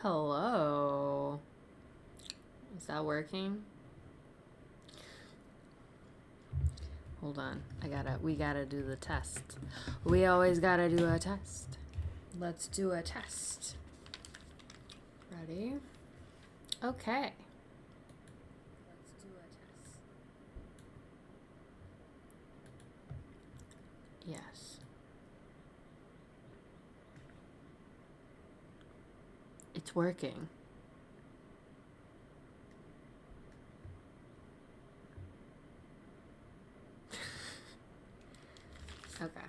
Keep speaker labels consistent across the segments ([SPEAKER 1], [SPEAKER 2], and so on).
[SPEAKER 1] Hello. Is that working? Hold on. We gotta do the test. We always gotta do a test. Let's do a test. Ready? Okay. Let's do a test. Yes. It's working. Okay.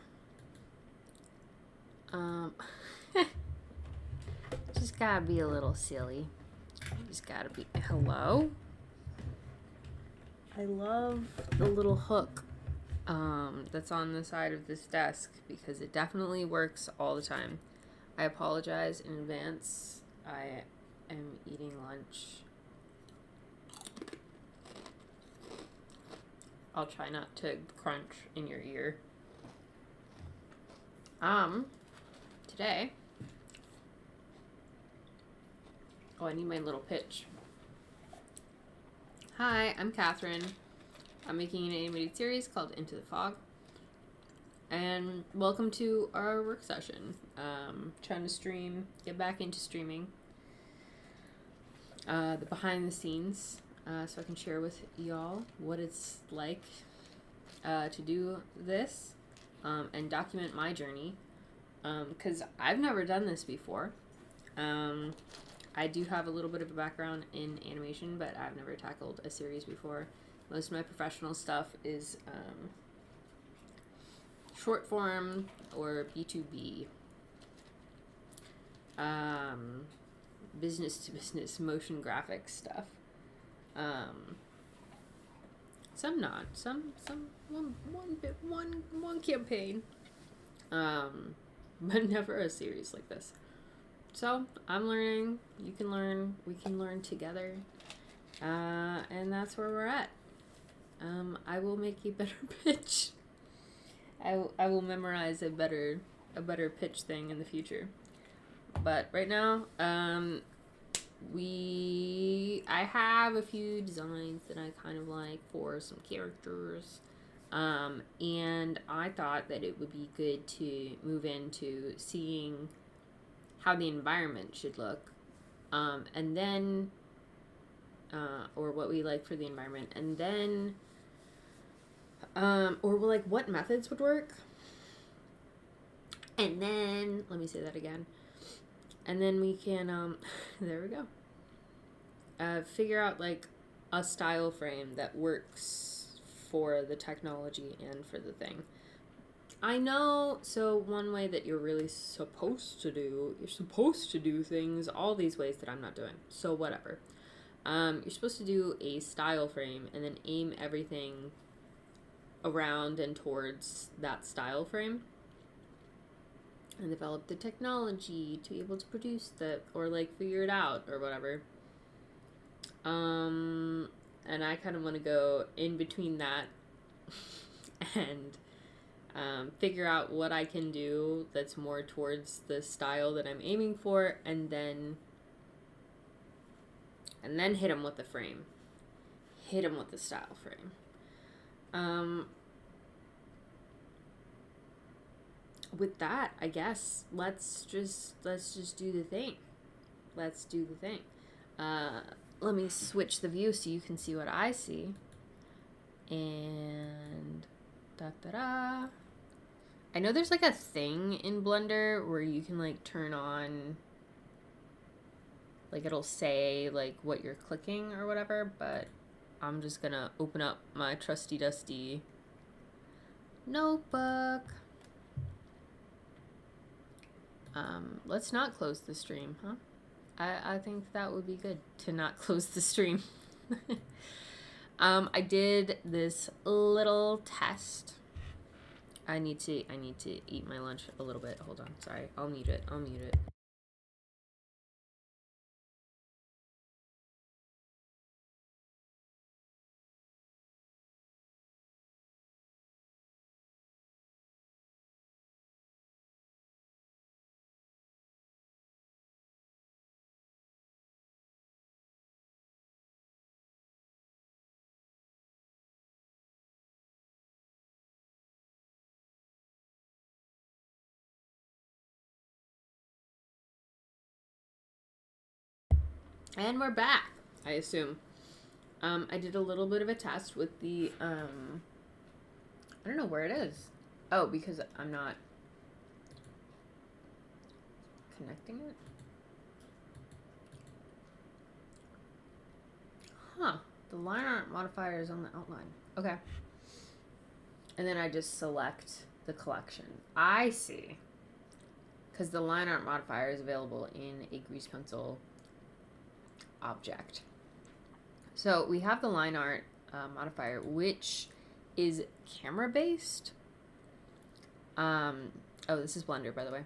[SPEAKER 1] Just gotta be a little silly. Just gotta be. Hello? I love the little hook that's on the side of this desk because it definitely works all the time. I apologize in advance. I am eating lunch. I'll try not to crunch in your ear. Today. Oh, I need my little pitch. Hi, I'm Catherine. I'm making an animated series called Into the Fog. And welcome to our work session. Trying to stream, get back into streaming. The behind the scenes, so I can share with y'all what it's like to do this and document my journey. Because I've never done this before. I do have a little bit of a background in animation, but I've never tackled a series before. Most of my professional stuff is short form or B2B. Business to business motion graphics stuff. Some not. Some one campaign. But never a series like this. So I'm learning, you can learn, we can learn together. And that's where we're at. I will make a better pitch. I will memorize a better pitch thing in the future. But right now, I have a few designs that I kind of like for some characters. And I thought that it would be good to move into seeing how the environment should look, and then, or what we like for the environment, and then, or like what methods would work, and then, let me say that again, and then we can, there we go, figure out like a style frame that works for the technology and for the thing. I know, so one way that you're really supposed to do things all these ways that I'm not doing, so whatever. You're supposed to do a style frame and then aim everything around and towards that style frame and develop the technology to be able to produce that or like figure it out or whatever. And I kind of want to go in between that and figure out what I can do that's more towards the style that I'm aiming for, and then hit them with the frame. Hit them with the style frame. With that, I guess let's just do the thing. Let's do the thing. Let me switch the view so you can see what I see. And da-da-da. I know there's like a thing in Blender where you can like turn on, like it'll say like what you're clicking or whatever, but I'm just gonna open up my trusty dusty notebook. Let's not close the stream, huh? I think that would be good to not close the stream. I did this little test. I need to eat my lunch a little bit. Hold on. Sorry. I'll mute it. And we're back, I assume. I did a little bit of a test with the, I don't know where it is. Oh, because I'm not connecting it? Huh. The line art modifier is on the outline. Okay. And then I just select the collection. I see. Because the line art modifier is available in a grease pencil object. So we have the line art modifier, which is camera based. Oh, this is Blender, by the way.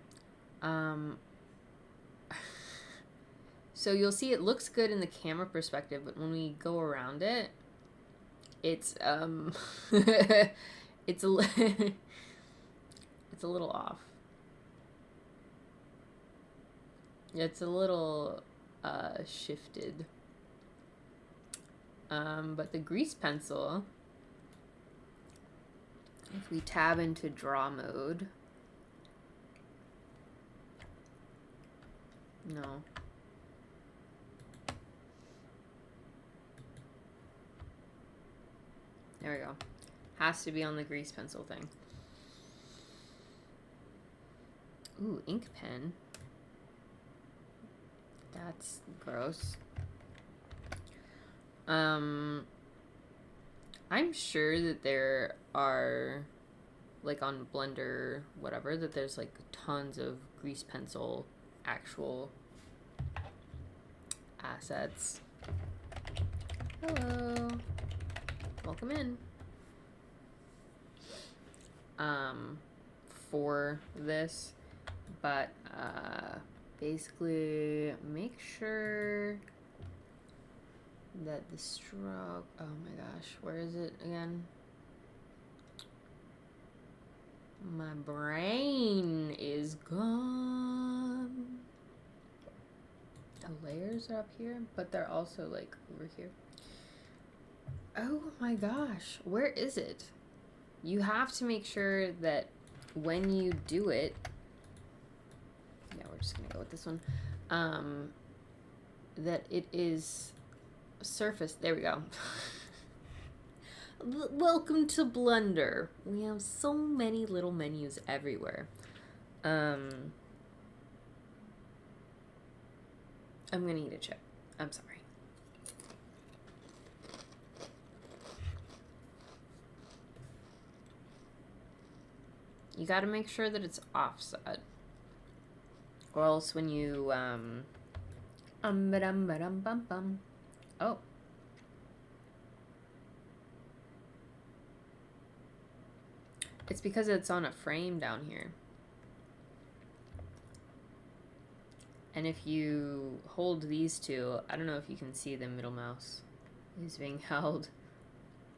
[SPEAKER 1] So you'll see it looks good in the camera perspective, but when we go around it, it's it's a it's a little off. It's a little shifted. But the grease pencil, if we tab into draw mode, no. There we go. Has to be on the grease pencil thing. Ooh, ink pen. That's gross. I'm sure that there are, like on Blender, whatever, that there's like tons of grease pencil actual assets. Hello. Welcome in. For this, but basically make sure that the stroke, oh my gosh, where is it again? My brain is gone. The layers are up here, but they're also like over here. Oh my gosh, where is it? You have to make sure that when you do it, yeah, we're just gonna go with this one, that it is surface. There we go. Welcome to Blender. We have so many little menus everywhere. I'm gonna eat a chip. I'm sorry. You gotta make sure that it's offset, or else when you oh, it's because it's on a frame down here, and if you hold these two, I don't know if you can see the middle mouse is being held,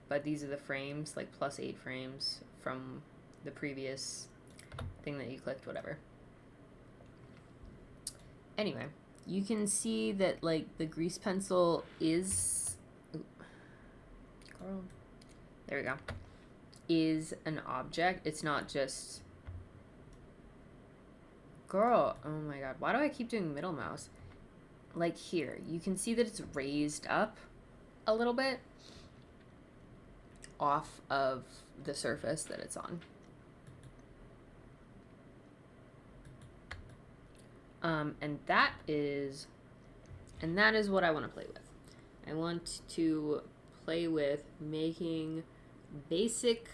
[SPEAKER 1] but these are the frames, like +8 frames from the previous thing that you clicked, whatever. Anyway, you can see that like the grease pencil is, girl, there we go, is an object. It's not just, girl, oh my god, why do I keep doing middle mouse? Like here, you can see that it's raised up a little bit off of the surface that it's on. And that is what I want to play with. I want to play with making basic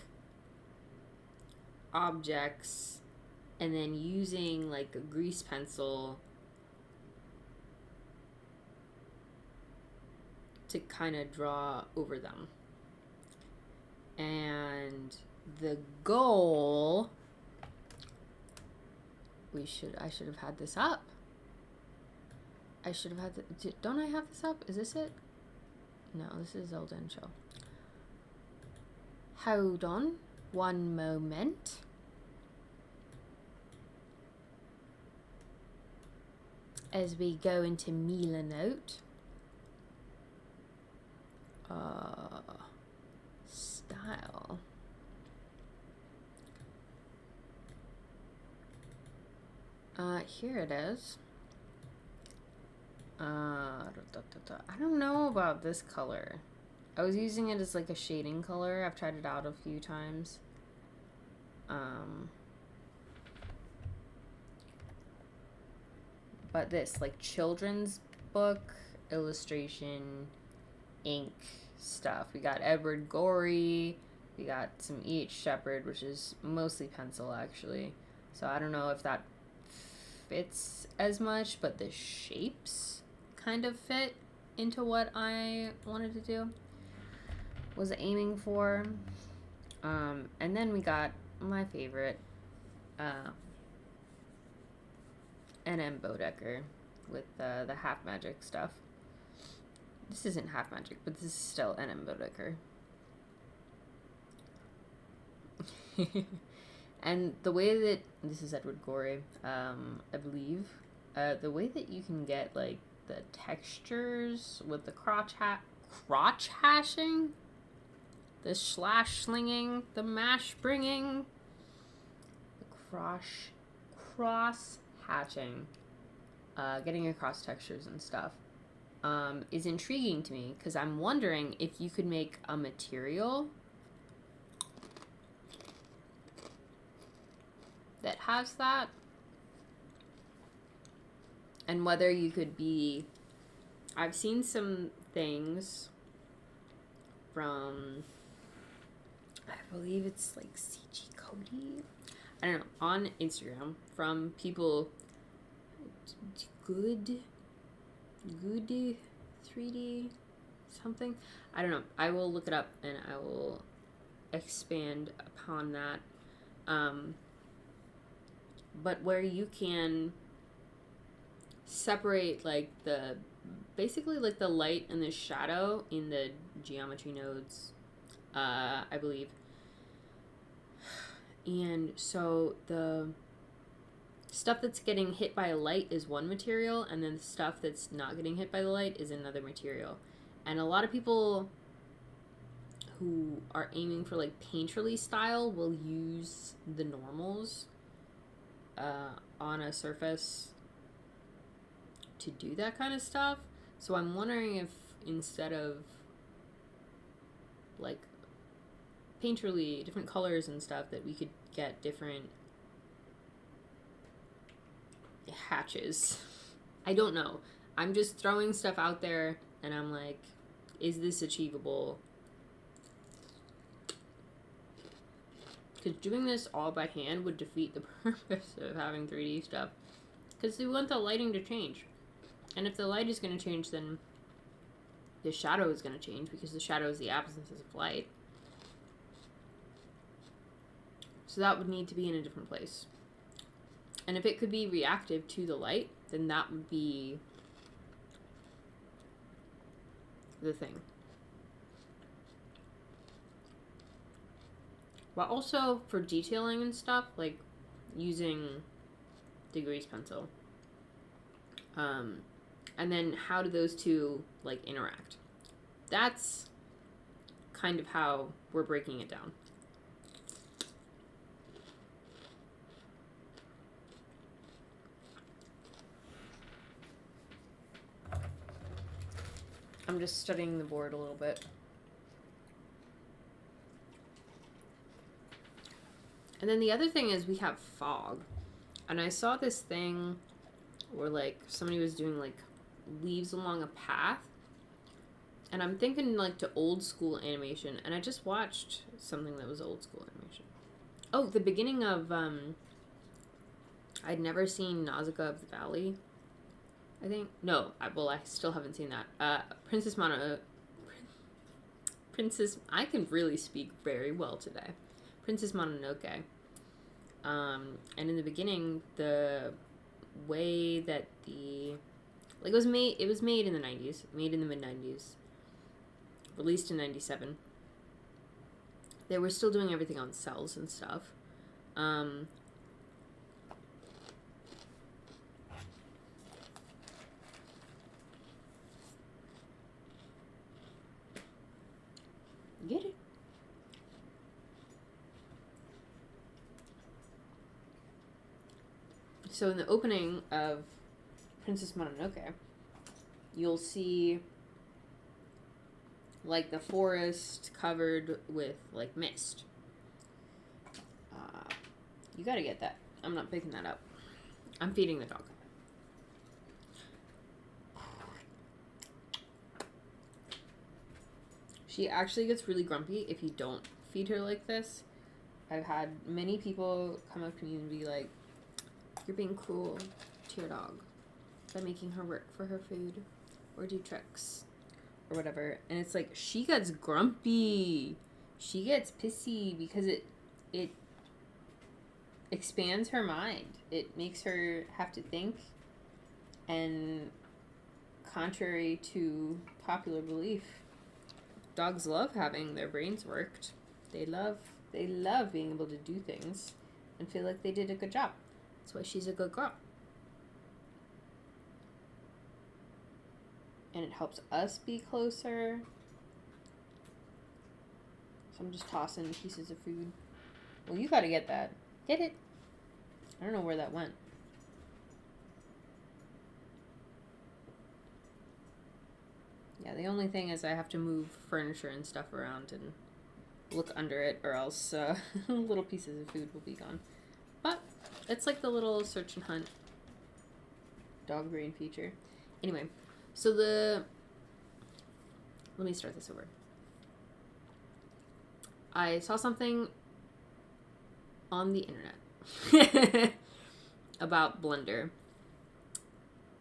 [SPEAKER 1] objects and then using like a grease pencil to kind of draw over them. And the goal, I should have had this up. I should have had don't I have this up? Is this it? No, this is Zelda and Show. Hold on one moment. As we go into Mila Note. Style. Here it is. I don't know about this color. I was using it as like a shading color. I've tried it out a few times. But this, like, children's book, illustration, ink stuff. We got Edward Gorey. We got some E.H. Shepard, which is mostly pencil, actually. So I don't know if that fits as much, but the shapes kind of fit into what I wanted to do. Was aiming for. And then we got my favorite, N.M. Bodecker with the half magic stuff. This isn't half magic, but this is still N.M. Bodecker. And the way that this is Edward Gorey, I believe, the way that you can get like the textures with the crotch hashing, the slash slinging, the mash bringing, the cross hatching, getting across textures and stuff, is intriguing to me because I'm wondering if you could make a material that has that, and whether you could be. I've seen some things from, I believe it's like CG Cody, I don't know, on Instagram from people. Good 3D something. I don't know. I will look it up and I will expand upon that. But where you can separate like basically like the light and the shadow in the geometry nodes, I believe. And so the stuff that's getting hit by a light is one material, and then the stuff that's not getting hit by the light is another material. And a lot of people who are aiming for like painterly style will use the normals on a surface to do that kind of stuff. So I'm wondering if instead of like painterly different colors and stuff, that we could get different hatches. I don't know. I'm just throwing stuff out there and I'm like, is this achievable? Because doing this all by hand would defeat the purpose of having 3D stuff. Because we want the lighting to change. And if the light is going to change, then the shadow is going to change, because the shadow is the absence of light. So that would need to be in a different place. And if it could be reactive to the light, then that would be the thing. But also for detailing and stuff, like using the grease pencil. And then how do those two like interact? That's kind of how we're breaking it down. I'm just studying the board a little bit. And then the other thing is we have fog. And I saw this thing where like somebody was doing like leaves along a path. And I'm thinking like to old school animation. And I just watched something that was old school animation. Oh, the beginning of I'd never seen Nausicaa of the Valley, I think. No, I still haven't seen that. I can really speak very well today. Princess Mononoke. And in the beginning, the way that it was made in the 90s, made in the mid-90s, released in 97. They were still doing everything on cells and stuff. Get it? So in the opening of Princess Mononoke, you'll see like the forest covered with like mist. You gotta get that. I'm not picking that up. I'm feeding the dog. She actually gets really grumpy if you don't feed her like this. I've had many people come up to me and be like, "You're being cruel to your dog by making her work for her food or do tricks or whatever." And it's like, she gets grumpy. She gets pissy because it expands her mind. It makes her have to think, and contrary to popular belief, dogs love having their brains worked. They love being able to do things and feel like they did a good job. That's why she's a good girl. And it helps us be closer. So I'm just tossing pieces of food. Well, you gotta get that. Get it. I don't know where that went. Yeah, the only thing is I have to move furniture and stuff around and look under it, or else little pieces of food will be gone. But it's like the little search and hunt dog brain feature. Anyway, so let me start this over. I saw something on the internet about Blender,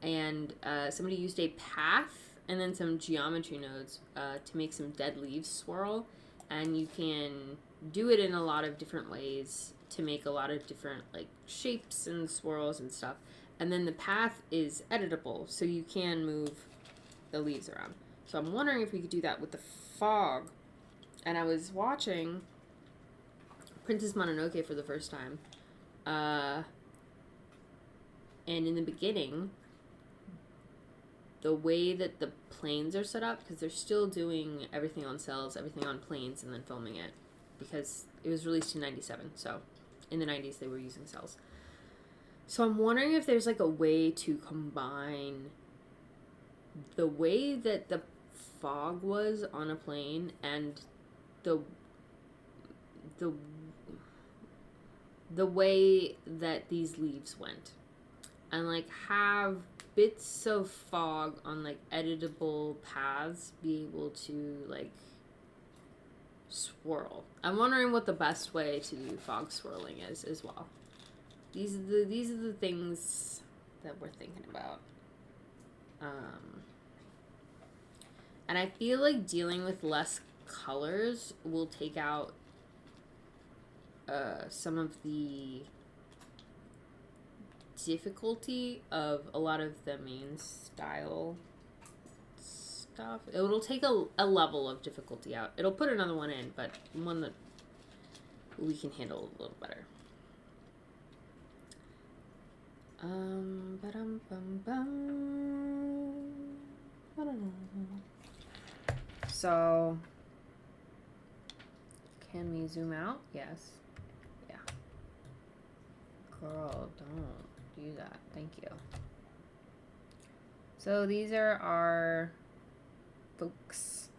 [SPEAKER 1] and somebody used a path and then some geometry nodes to make some dead leaves swirl, and you can do it in a lot of different ways to make a lot of different like shapes and swirls and stuff. And then the path is editable, so you can move the leaves around. So I'm wondering if we could do that with the fog. And I was watching Princess Mononoke for the first time. And in the beginning, the way that the planes are set up, because they're still doing everything on cells, everything on planes, and then filming it, because it was released in 97, so in the 90s they were using cells. So I'm wondering if there's like a way to combine the way that the fog was on a plane and the way that these leaves went, and like have bits of fog on like editable paths be able to like swirl. I'm wondering what the best way to do fog swirling is as well. These are the things that we're thinking about. And I feel like dealing with less colors will take out some of the difficulty of a lot of the main style stuff. It'll take a level of difficulty out. It'll put another one in, but one that we can handle a little better. So, can we zoom out? Yes. Yeah. Girl, don't do that. Thank you. So these are our folks.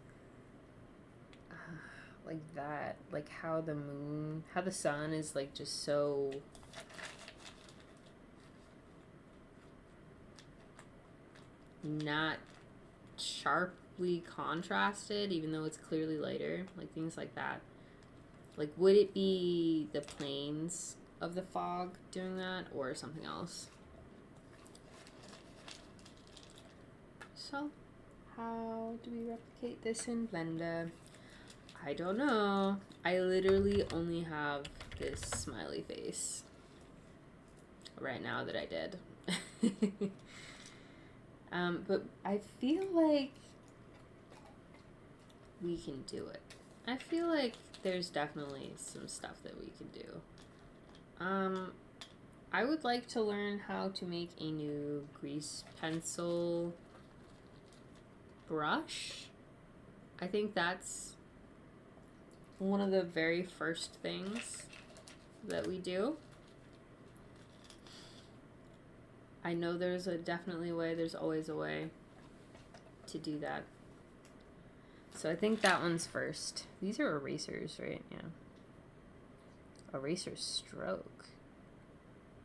[SPEAKER 1] Like that. Like how the sun is like just so not sharply contrasted, even though it's clearly lighter. Like things like that. Like, would it be the planes of the fog doing that, or something else? So, how do we replicate this in Blender? I don't know. I literally only have this smiley face right now that I did. But I feel like we can do it. I feel like there's definitely some stuff that we can do. I would like to learn how to make a new grease pencil brush. I think that's one of the very first things that we do. I know there's definitely a way, there's always a way. to do that. So I think that one's first. These are erasers, right? Yeah. Eraser stroke.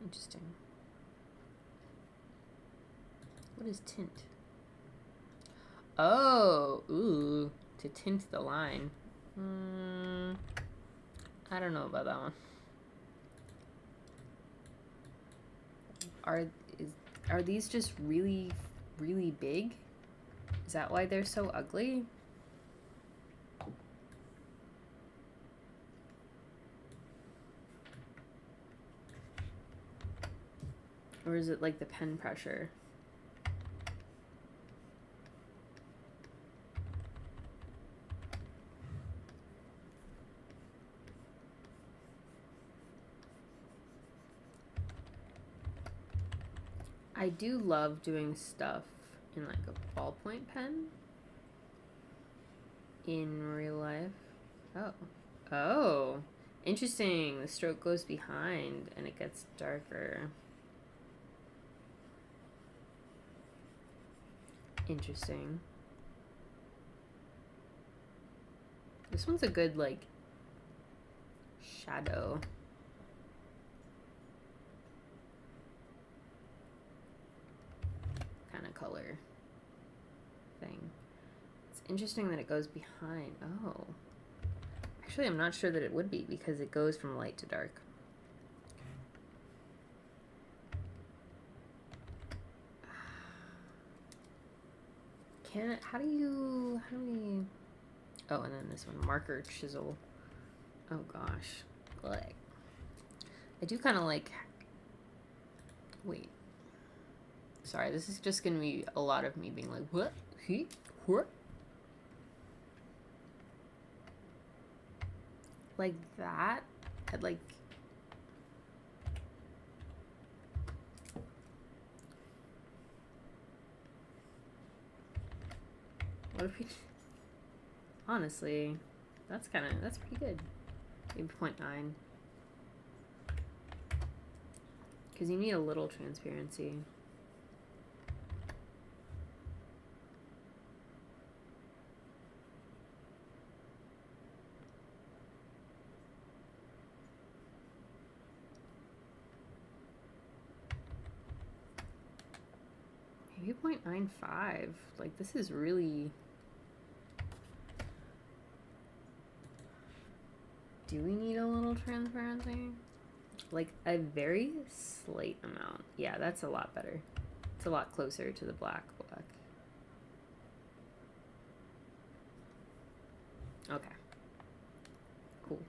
[SPEAKER 1] Interesting. What is tint? Oh, ooh, to tint the line. I don't know about that one. Are these just really, really big? Is that why they're so ugly? Or is it like the pen pressure? I do love doing stuff in like a ballpoint pen in real life. Oh, interesting. The stroke goes behind and it gets darker. Interesting. This one's a good like shadow. Kind of color thing. It's interesting that it goes behind. Oh. Actually, I'm not sure that it would be because it goes from light to dark. How do we... Oh, and then this one, marker chisel. Oh gosh. Like, I do kind of like... Wait. Sorry, this is just gonna be a lot of me being like, what? He? What? Like that? I'd like... What if we... Honestly, that's pretty good. Maybe 0.9. Because you need a little transparency. Maybe 0.95. Like, this is really... Do we need a little transparency? Like, a very slight amount. Yeah, that's a lot better. It's a lot closer to the black. Okay. Cool.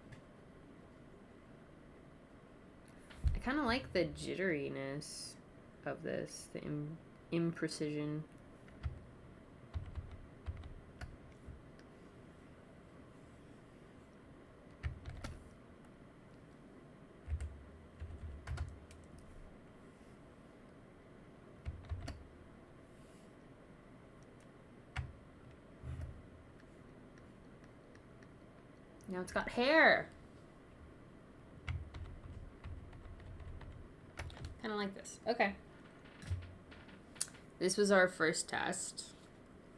[SPEAKER 1] I kind of like the jitteriness of this, the imprecision. Now it's got hair. Kind of like this. Okay. This was our first test.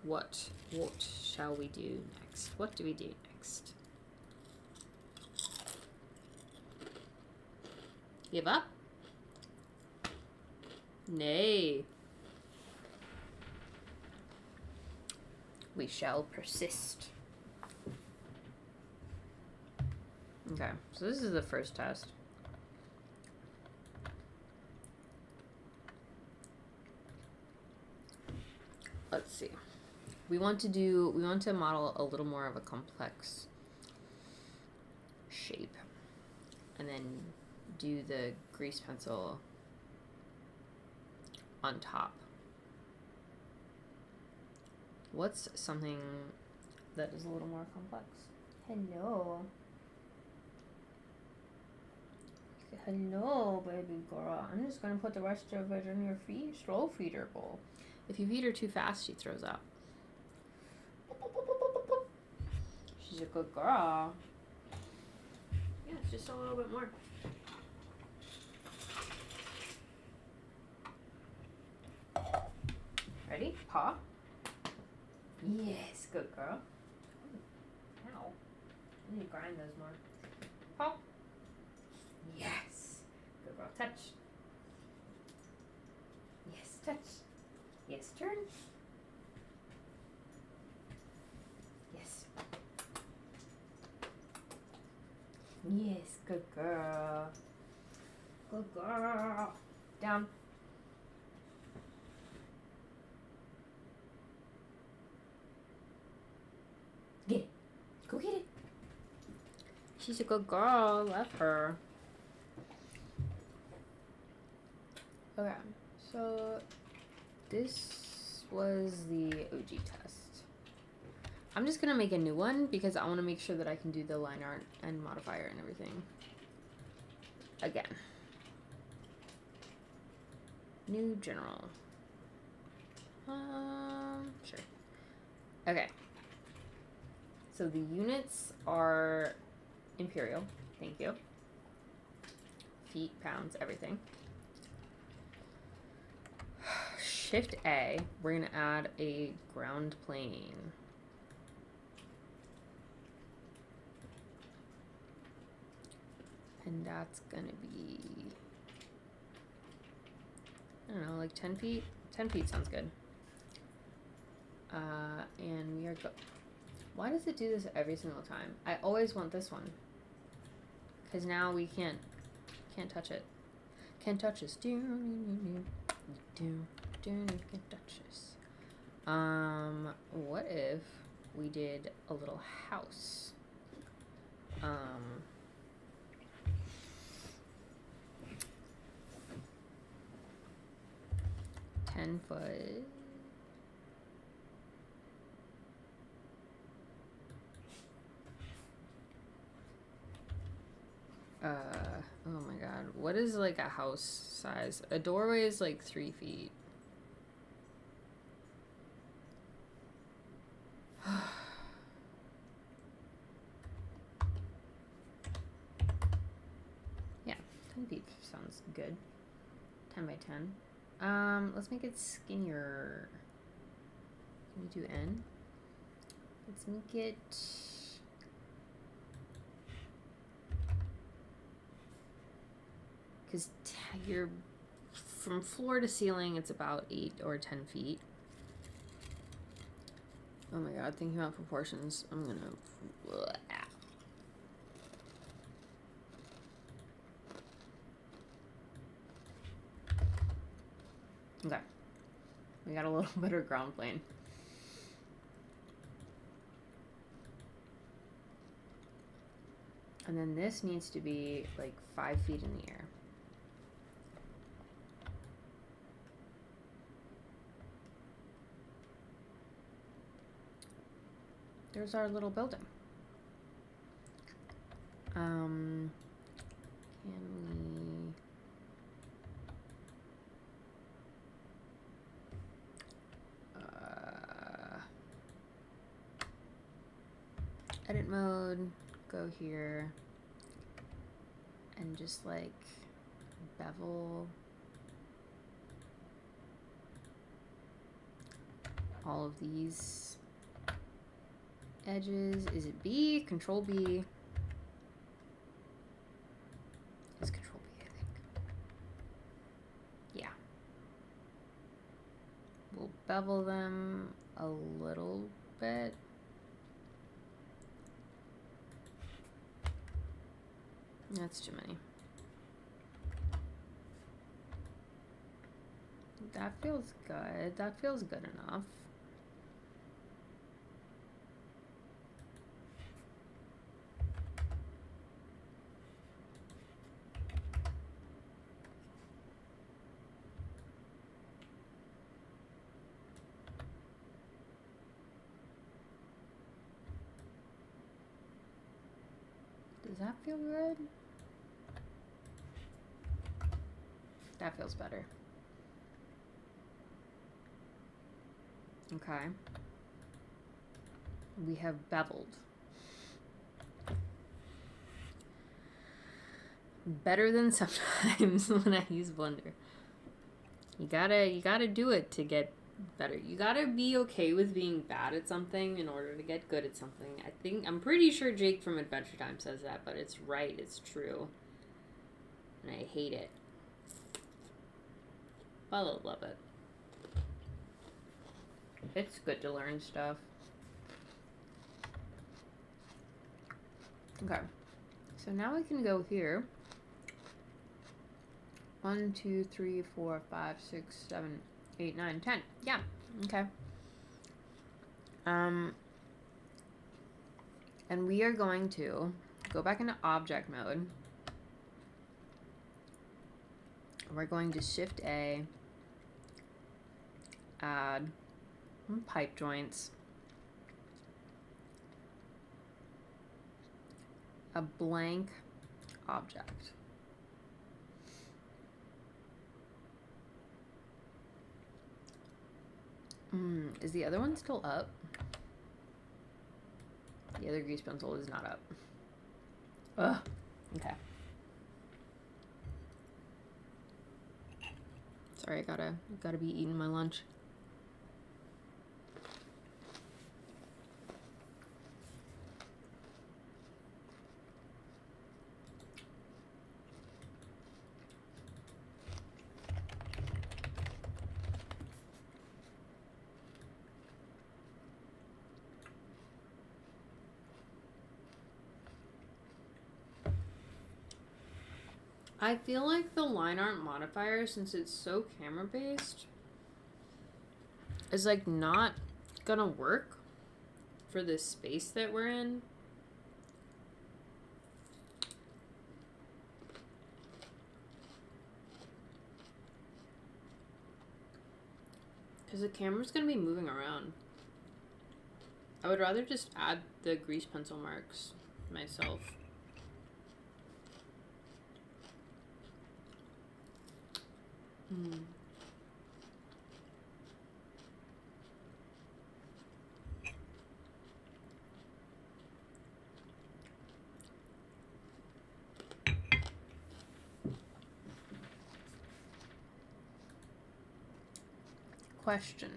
[SPEAKER 1] What shall we do next? What do we do next? Give up? Nay. We shall persist. Okay, so this is the first test. Let's see. We want to model a little more of a complex shape. And then do the grease pencil on top. What's something that is a little more complex? Hello. Hello, baby girl. I'm just gonna put the rest of it in your slow feeder bowl. If you feed her too fast, she throws up. She's a good girl. Yeah, it's just a little bit more. Ready? Paw. Yes, good girl. Ow. I need to grind those more. Paw. Yes. Good girl. Touch. Yes, touch. Yes, turn. Yes. Yes, good girl. Good girl. Down. Get it. Go get it. She's a good girl. Love her. Okay, so this was the OG test. I'm just gonna make a new one because I want to make sure that I can do the line art and modifier and everything again. New general. Sure. Okay. So the units are imperial. Thank you. Feet, pounds, everything. Shift A. We're gonna add a ground plane. And that's gonna be, I don't know, like 10 feet? 10 feet sounds good. And we are why does it do this every single time? I always want this one. Because now we can't touch it. Can't touch this. Can't touch this. What if we did a little house? 10 foot. Oh my god. What is like a house size? A doorway is like 3 feet. Yeah, 10 feet sounds good. 10 by 10. Let's make it skinnier. Can we do N? Let's make it... Because you're from floor to ceiling, it's about 8 or 10 feet. Oh my god, thinking about proportions, I'm gonna... Okay. We got a little better ground plane. And then this needs to be like 5 feet in the air. There's our little building. Can we... edit mode, go here, and just like bevel all of these edges. Is it B? Control B. It's Control B, I think. Yeah. We'll bevel them a little bit. That's too many. That feels good. That feels good enough. Does that feel good? That feels better. Okay. We have beveled. Better than sometimes when I use Blender. You gotta do it to get better. You gotta be okay with being bad at something in order to get good at something. I'm pretty sure Jake from Adventure Time says that, but it's right, it's true. And I hate it. But I love it. It's good to learn stuff. Okay. So now we can go here. 1, 2, 3, 4, 5, 6, 7, 8, 9, 10. Yeah. Okay. And we are going to go back into object mode. We're going to Shift A, add pipe joints, a blank object. Is the other one still up? The other grease pencil is not up. Ugh. Okay. Sorry, I gotta be eating my lunch. I feel like the line art modifier, since it's so camera based, is like not gonna work for this space that we're in. Because the camera's gonna be moving around. I would rather just add the grease pencil marks myself. Question.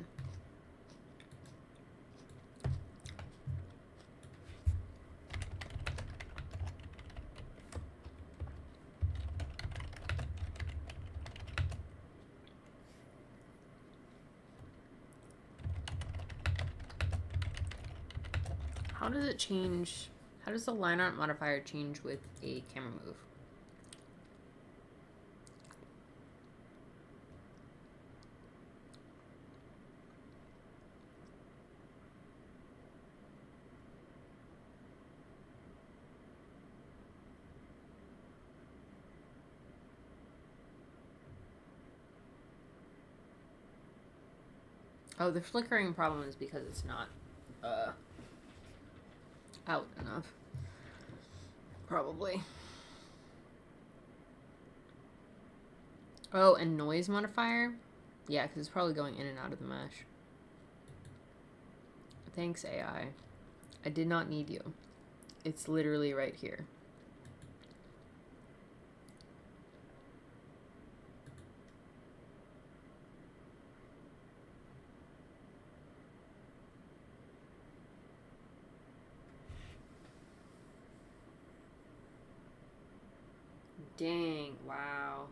[SPEAKER 1] How does it change? How does the line art modifier change with a camera move? Oh, the flickering problem is because it's not out enough. Probably. Oh, and noise modifier? Yeah, because it's probably going in and out of the mesh. Thanks, AI. I did not need you. It's literally right here. Dang, wow.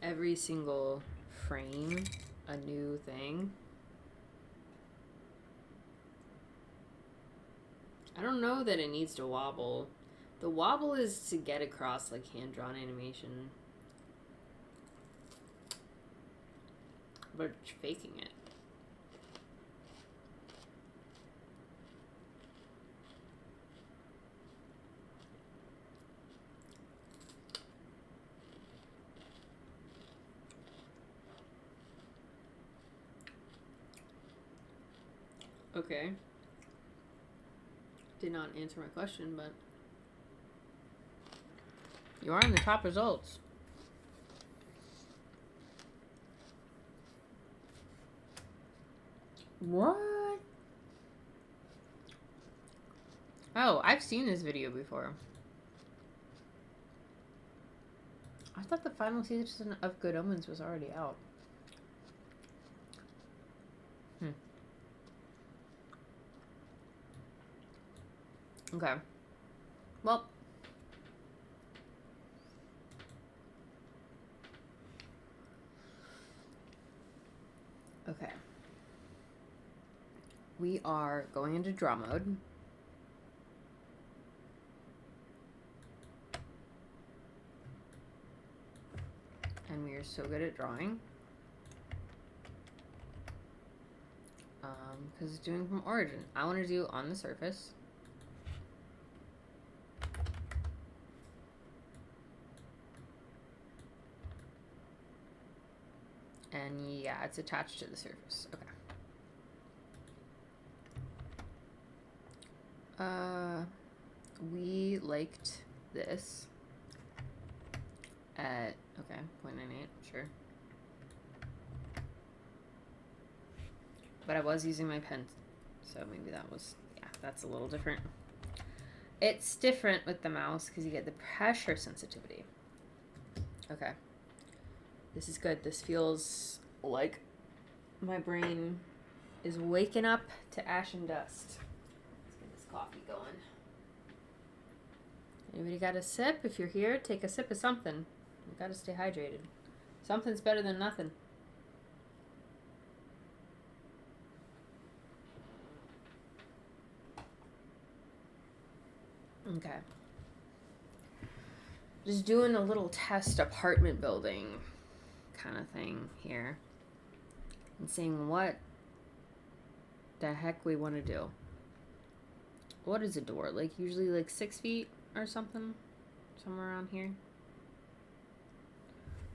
[SPEAKER 1] Every single frame, a new thing. I don't know that it needs to wobble. The wobble is to get across like hand-drawn animation. But it's faking it. Okay. Did not answer my question, but you are in the top results. What? Oh, I've seen this video before. I thought the final season of Good Omens was already out. Okay. Well. Okay. We are going into draw mode. And we are so good at drawing. Because it's doing from origin. I want to do on the surface. And yeah, it's attached to the surface. Okay. We liked this at, okay, 0.98, sure. But I was using my pen, so maybe that was, yeah, that's a little different. It's different with the mouse because you get the pressure sensitivity. Okay. This is good. This feels like my brain is waking up to ash and dust. Let's get this coffee going. Anybody got a sip? If you're here, take a sip of something. You gotta stay hydrated. Something's better than nothing. Okay. Just doing a little test apartment building kind of thing here. And seeing what the heck we want to do. What is a door? Like usually like 6 feet or something? Somewhere around here.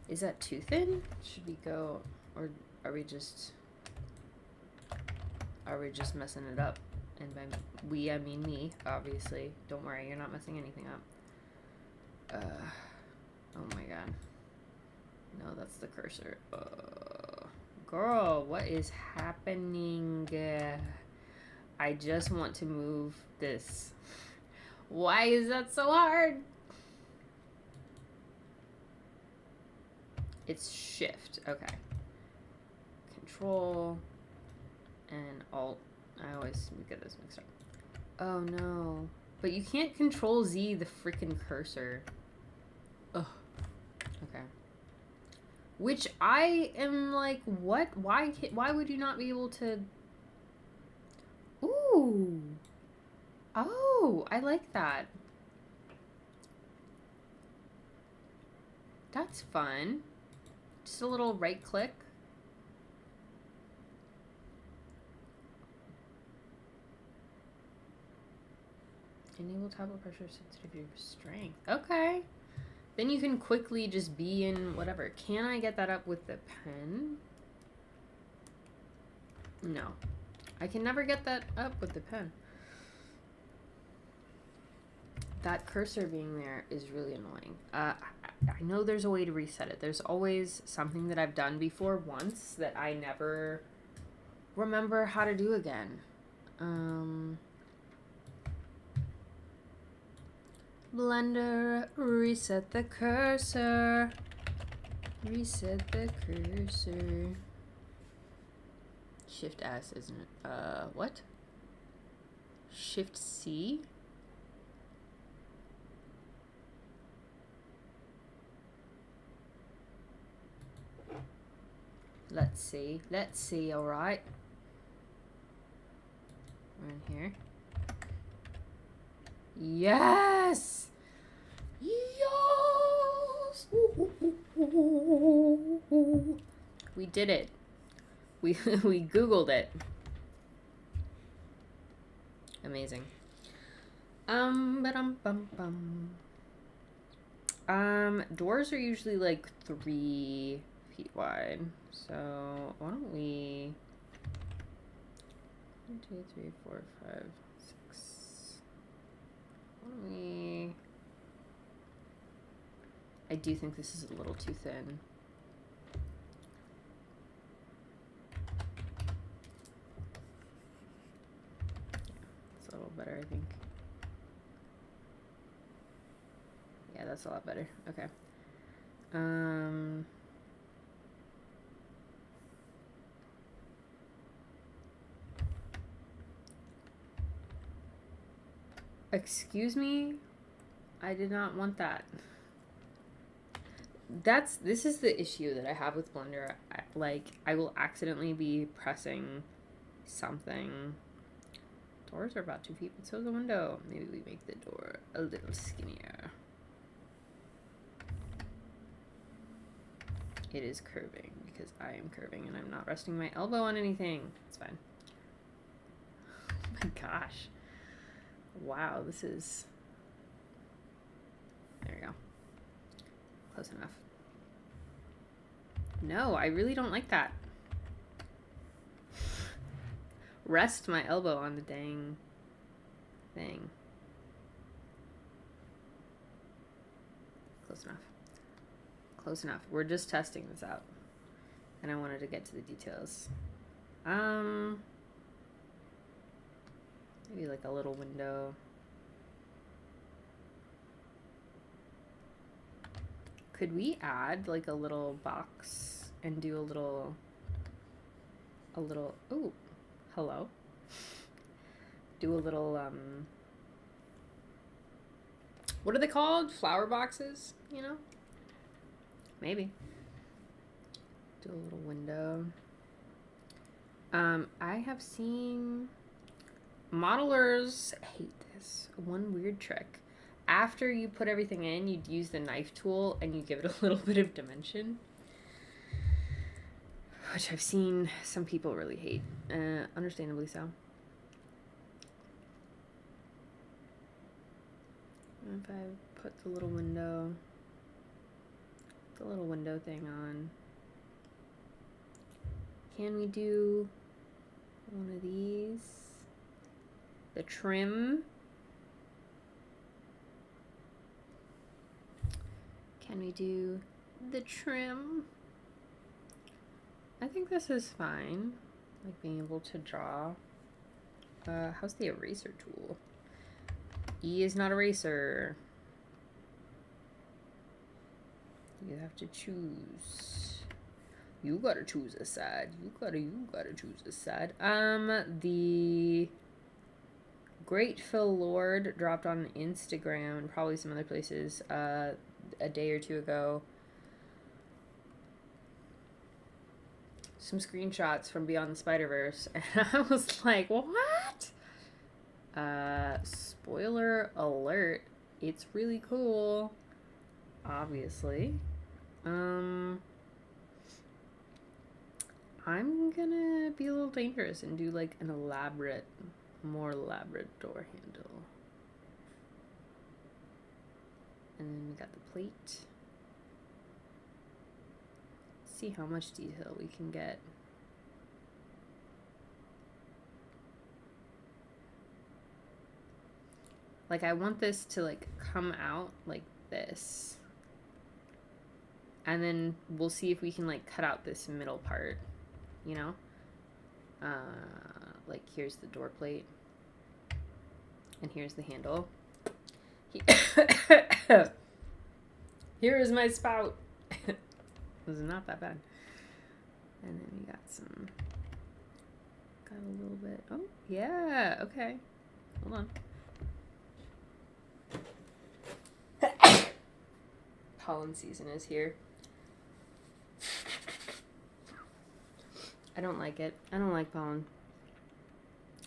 [SPEAKER 1] Is that too thin? Should we go, or are we just messing it up? And by we, I mean me, obviously. Don't worry, you're not messing anything up. Oh my god. No, that's the cursor. Girl, what is happening? I just want to move this. Why is that so hard? It's shift. Okay. Control and alt. I always get this mixed up. Oh no. But you can't control Z the freaking cursor. Ugh. Okay. Which I am like, what? Why would you not be able to? Ooh. Oh, I like that. That's fun. Just a little right click. Enable tablet pressure sensitivity strength. Okay. Then you can quickly just be in whatever. Can I get that up with the pen? No. I can never get that up with the pen. That cursor being there is really annoying. I know there's a way to reset it. There's always something that I've done before once that I never remember how to do again. Blender, reset the cursor. Reset the cursor. Shift S, isn't it? What? Shift C? Let's see, alright. We're in here. Yes! Yes! We did it. We Googled it. Amazing. Doors are usually like 3 feet wide. So why don't we 1, 2, 3, 4, 5, 6. Why don't we? I do think this is a little too thin. It's a little better, I think. Yeah, that's a lot better. Okay. Excuse me? I did not want that. This is the issue that I have with Blender. I will accidentally be pressing something. Doors are about 2 feet, but so is the window. Maybe we make the door a little skinnier. It is curving because I am curving and I'm not resting my elbow on anything. It's fine. Oh my gosh. Wow, this is... There we go. Close enough. No, I really don't like that. Rest my elbow on the dang thing. Close enough. Close enough. We're just testing this out. And I wanted to get to the details. Maybe like a little window. Could we add like a little box and do a little, oh, hello. Do a little, what are they called? Flower boxes, you know? Maybe. Do a little window. I have seen modelers hate this. One weird trick. After you put everything in, you'd use the knife tool and you give it a little bit of dimension. Which I've seen some people really hate. Understandably so. If I put the little window thing on. Can we do one of these? The trim. Can we do the trim? I think this is fine. Like being able to draw. How's the eraser tool? E is not eraser. You have to choose. You gotta choose a side. You gotta choose a side. The Grateful Lord dropped on Instagram and probably some other places a day or two ago some screenshots from Beyond the Spider-Verse, and I was like, what? Spoiler alert, it's really cool, obviously. I'm gonna be a little dangerous and do like an more elaborate door handle. And then we got the plate. Let's see how much detail we can get. Like, I want this to like come out like this. And then we'll see if we can like cut out this middle part, you know? Like here's the door plate. And here's the handle. Here is my spout. This is not that bad. And then we got a little bit. Oh, yeah. Okay. Hold on. Pollen season is here. I don't like it. I don't like pollen.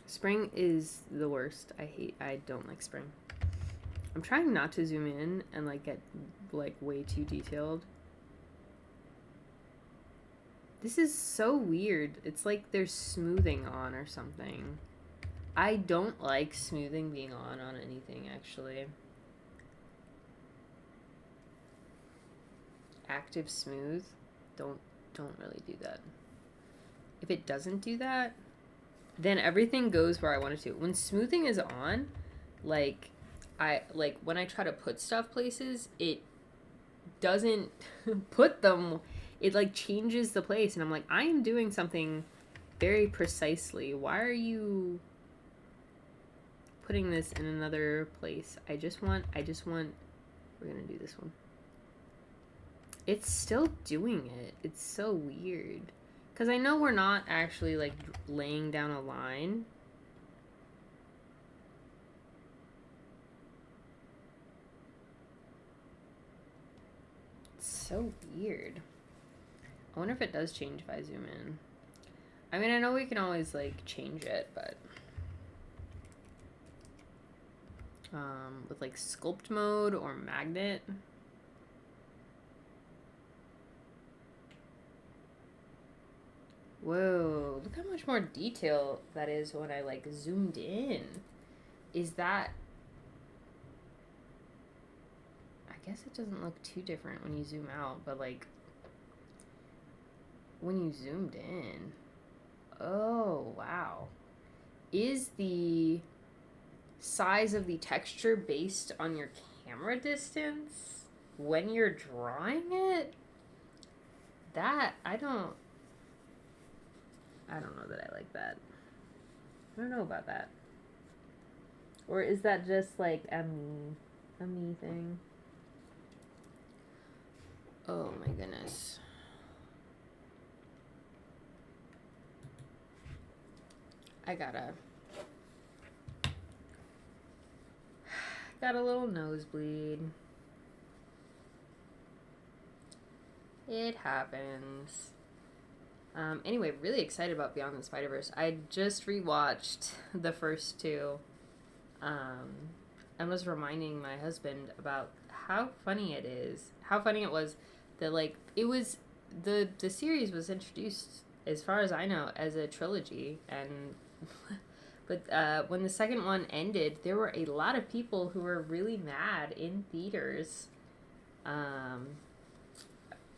[SPEAKER 1] Spring is the worst. I don't like spring. I'm trying not to zoom in and like get like way too detailed. This is so weird. It's like there's smoothing on or something. I don't like smoothing being on anything, actually. Active smooth, don't really do that. If it doesn't do that, then everything goes where I want it to. When smoothing is on, like when I try to put stuff places, it doesn't put them, it like changes the place, and I'm like, I am doing something very precisely. Why are you putting this in another place? I just want, we're gonna do this one. It's still doing it. It's so weird. Because I know we're not actually like laying down a line. so weird. I wonder if it does change if I zoom in. I mean, I know we can always, like, change it, but... with, like, sculpt mode or magnet. Whoa, look how much more detail that is when I, like, zoomed in. Is that... I guess it doesn't look too different when you zoom out, but, like... when you zoomed in... Oh, wow. Is the size of the texture based on your camera distance when you're drawing it? That, I don't know that I like that. I don't know about that. Or is that just like a me thing? Oh my goodness. I got a little nosebleed. It happens. Anyway, really excited about Beyond the Spider-Verse. I just rewatched the first two. I was reminding my husband about how funny it was that, like, it was, the series was introduced, as far as I know, as a trilogy, and but when the second one ended, there were a lot of people who were really mad in theaters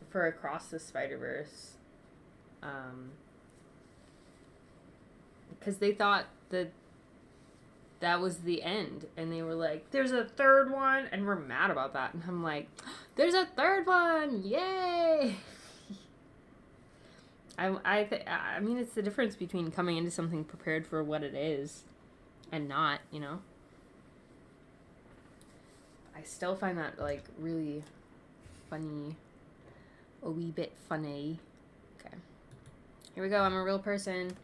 [SPEAKER 1] for Across the Spider-Verse, because they thought that was the end, and they were like, there's a third one, and we're mad about that. And I'm like, there's a third one, yay! I mean, it's the difference between coming into something prepared for what it is and not, you know? I still find that, like, really funny. A wee bit funny. Okay. Here we go. I'm a real person.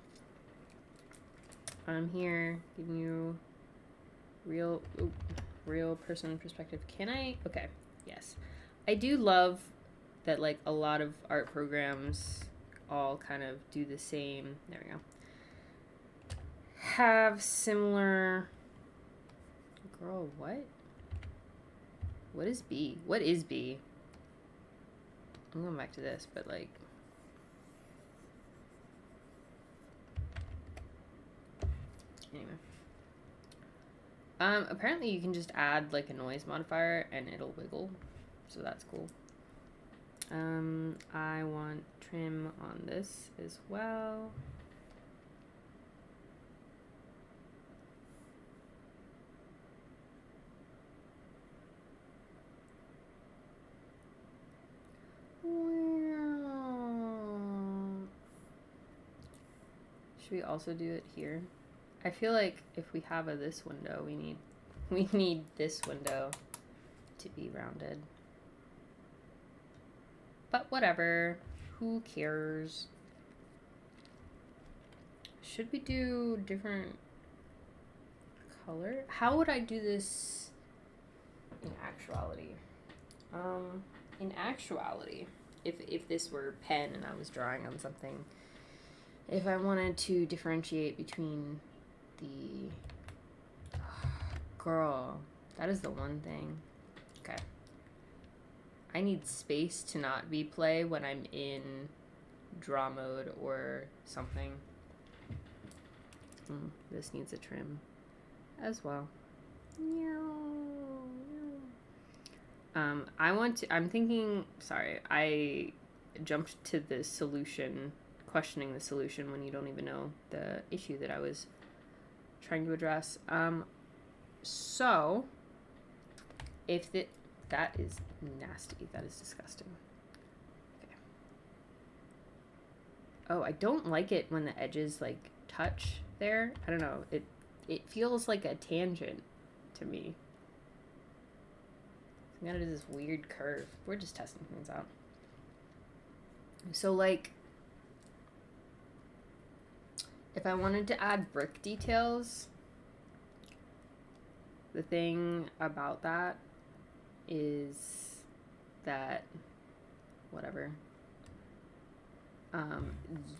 [SPEAKER 1] I'm here giving you real person perspective. Can I? Okay. Yes. I do love that, like, a lot of art programs all kind of do the same. There we go. Have similar... Girl, what? What is B? What is B? I'm going back to this, but, like... Anyway. Apparently you can just add, like, a noise modifier and it'll wiggle. So that's cool. I want trim on this as well. Should we also do it here? I feel like if we have this window, we need this window to be rounded. But whatever. Who cares? Should we do different color? How would I do this in actuality? In actuality, if this were pen and I was drawing on something, if I wanted to differentiate between the... Girl, that is the one thing. Okay. I need space to not be play when I'm in draw mode or something. This needs a trim as well. I'm thinking, sorry, I jumped to the solution, questioning the solution when you don't even know the issue that I was trying to address. So, if that is nasty, that is disgusting. Okay. Oh, I don't like it when the edges, like, touch there. I don't know, it feels like a tangent to me. I'm gonna do this weird curve. We're just testing things out. So, like, if I wanted to add brick details, the thing about that is that whatever.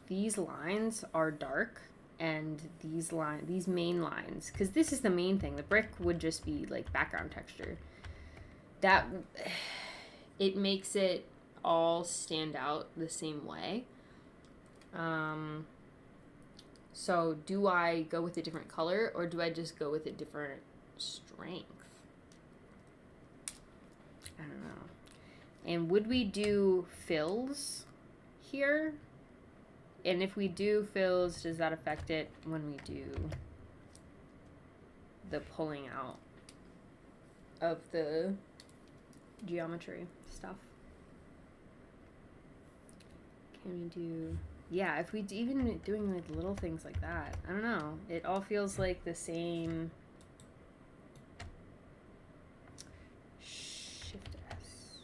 [SPEAKER 1] These lines are dark, and these main lines, because this is the main thing. The brick would just be like background texture. That it makes it all stand out the same way. So do I go with a different color, or do I just go with a different strength? I don't know. And would we do fills here? And if we do fills, does that affect it when we do the pulling out of the geometry stuff? Can we do... Yeah, if we even doing like little things like that. I don't know. It all feels like the same. Shift S.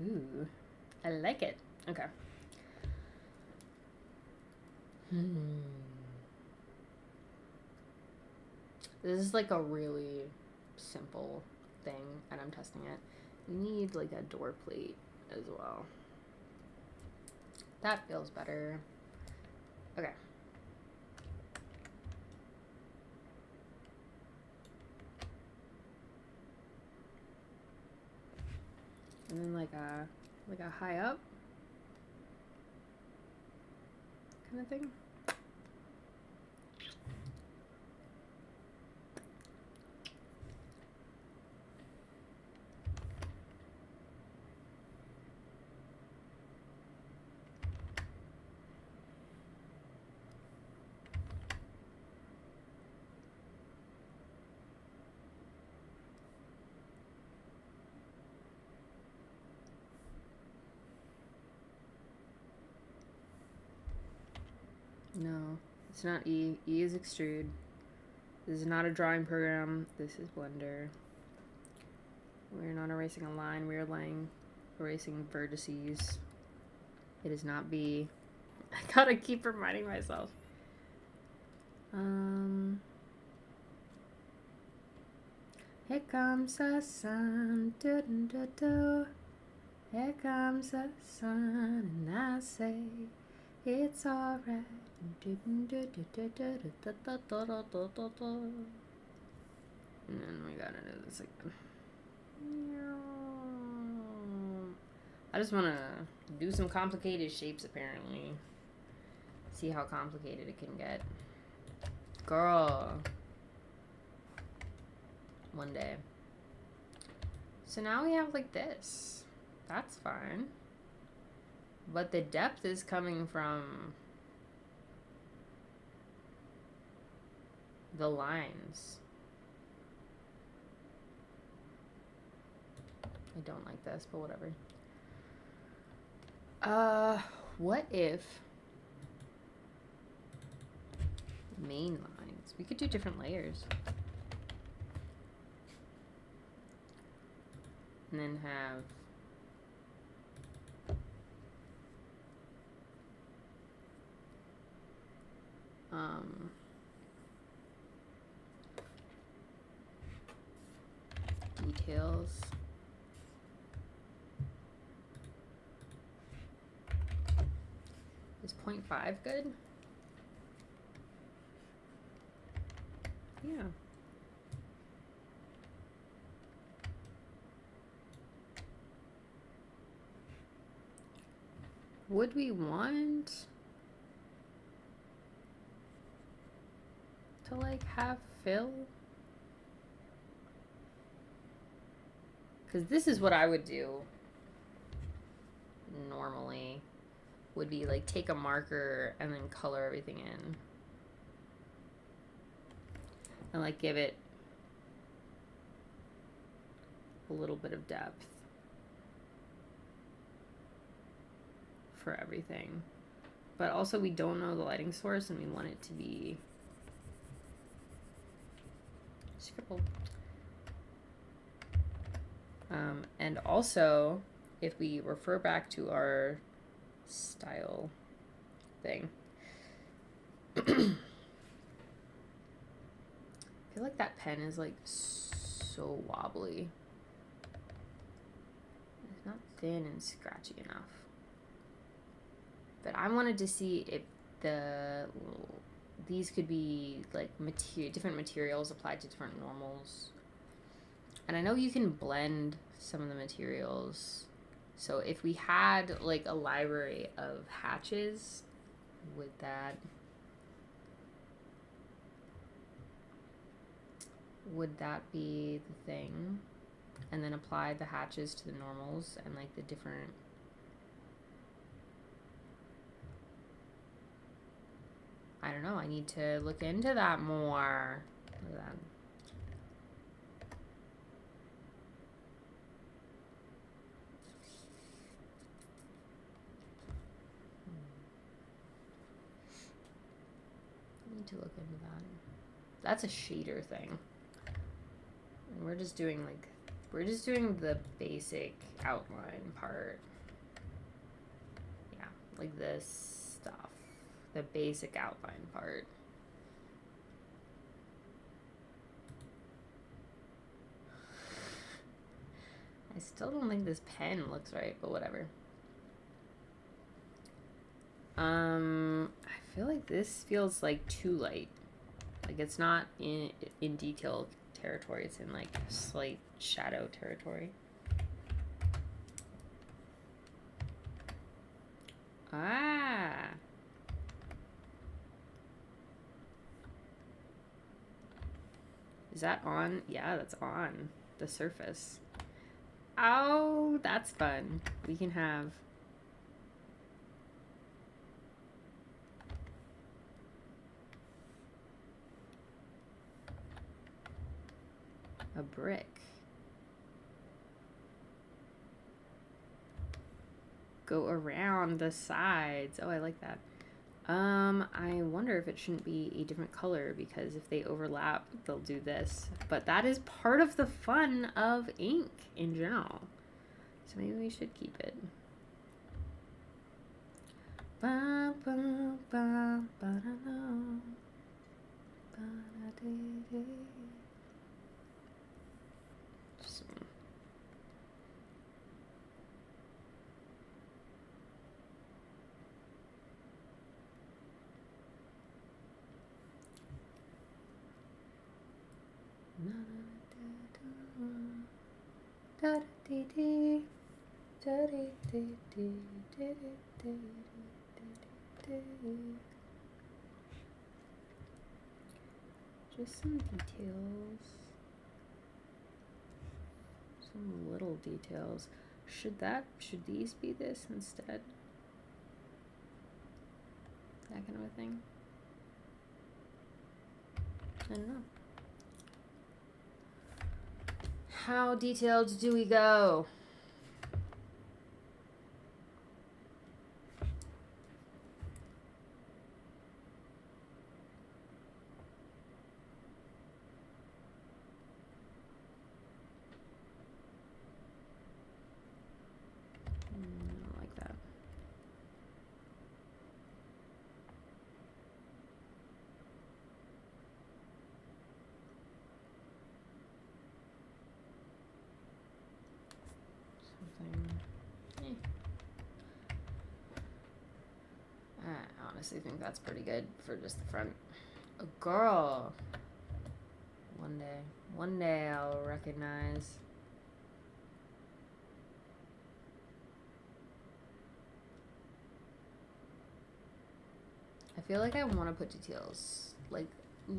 [SPEAKER 1] Ooh, I like it. Okay. This is like a really simple thing, and I'm testing it. We need like a door plate as well. That feels better. Okay. And then like a high up kind of thing. No, it's not E. E is extrude. This is not a drawing program. This is Blender. We're not erasing a line. We're erasing vertices. It is not B. I gotta keep reminding myself. Here comes the sun. Do, do, do, do. Here comes the sun, and I say it's alright. And then we gotta do this again. I just wanna do some complicated shapes, apparently. See how complicated it can get. Girl. One day. So now we have like this. That's fine. But the depth is coming from the lines. I don't like this, but whatever. What if main lines? We could do different layers. And then have details. Is 0.5 good? Yeah. Would we want to like have fill? Because this is what I would do normally. Would be like take a marker and then color everything in. And like give it a little bit of depth for everything. But also we don't know the lighting source and we want it to be scribbled. And also, if we refer back to our style thing, because feel like that pen is like so wobbly. It's not thin and scratchy enough. But I wanted to see if these could be like different materials applied to different normals. And I know you can blend some of the materials. So if we had like a library of hatches, would that be the thing? And then apply the hatches to the normals and like the different. I don't know. I need to look into that more. Look at that. To look into that. That's a shader thing. And we're just doing the basic outline part. Yeah, like this stuff. The basic outline part. I still don't think this pen looks right, but whatever. I feel like this feels like too light. Like it's not in detail territory. It's in like slight shadow territory. Ah. Is that on? Yeah, that's on the surface. Oh, that's fun. We can have a brick. Go around the sides. Oh, I like that. I wonder if it shouldn't be a different color because if they overlap, they'll do this. But that is part of the fun of ink in general. So maybe we should keep it. Ba, ba, ba, ba, da, da. Ba, da, dee, dee. Just some details. Some little details. Should these be this instead? That kind of a thing. I don't know. How detailed do we go? I like that. I honestly think that's pretty good for just the front. A girl. One day I'll recognize. I feel like I want to put details, like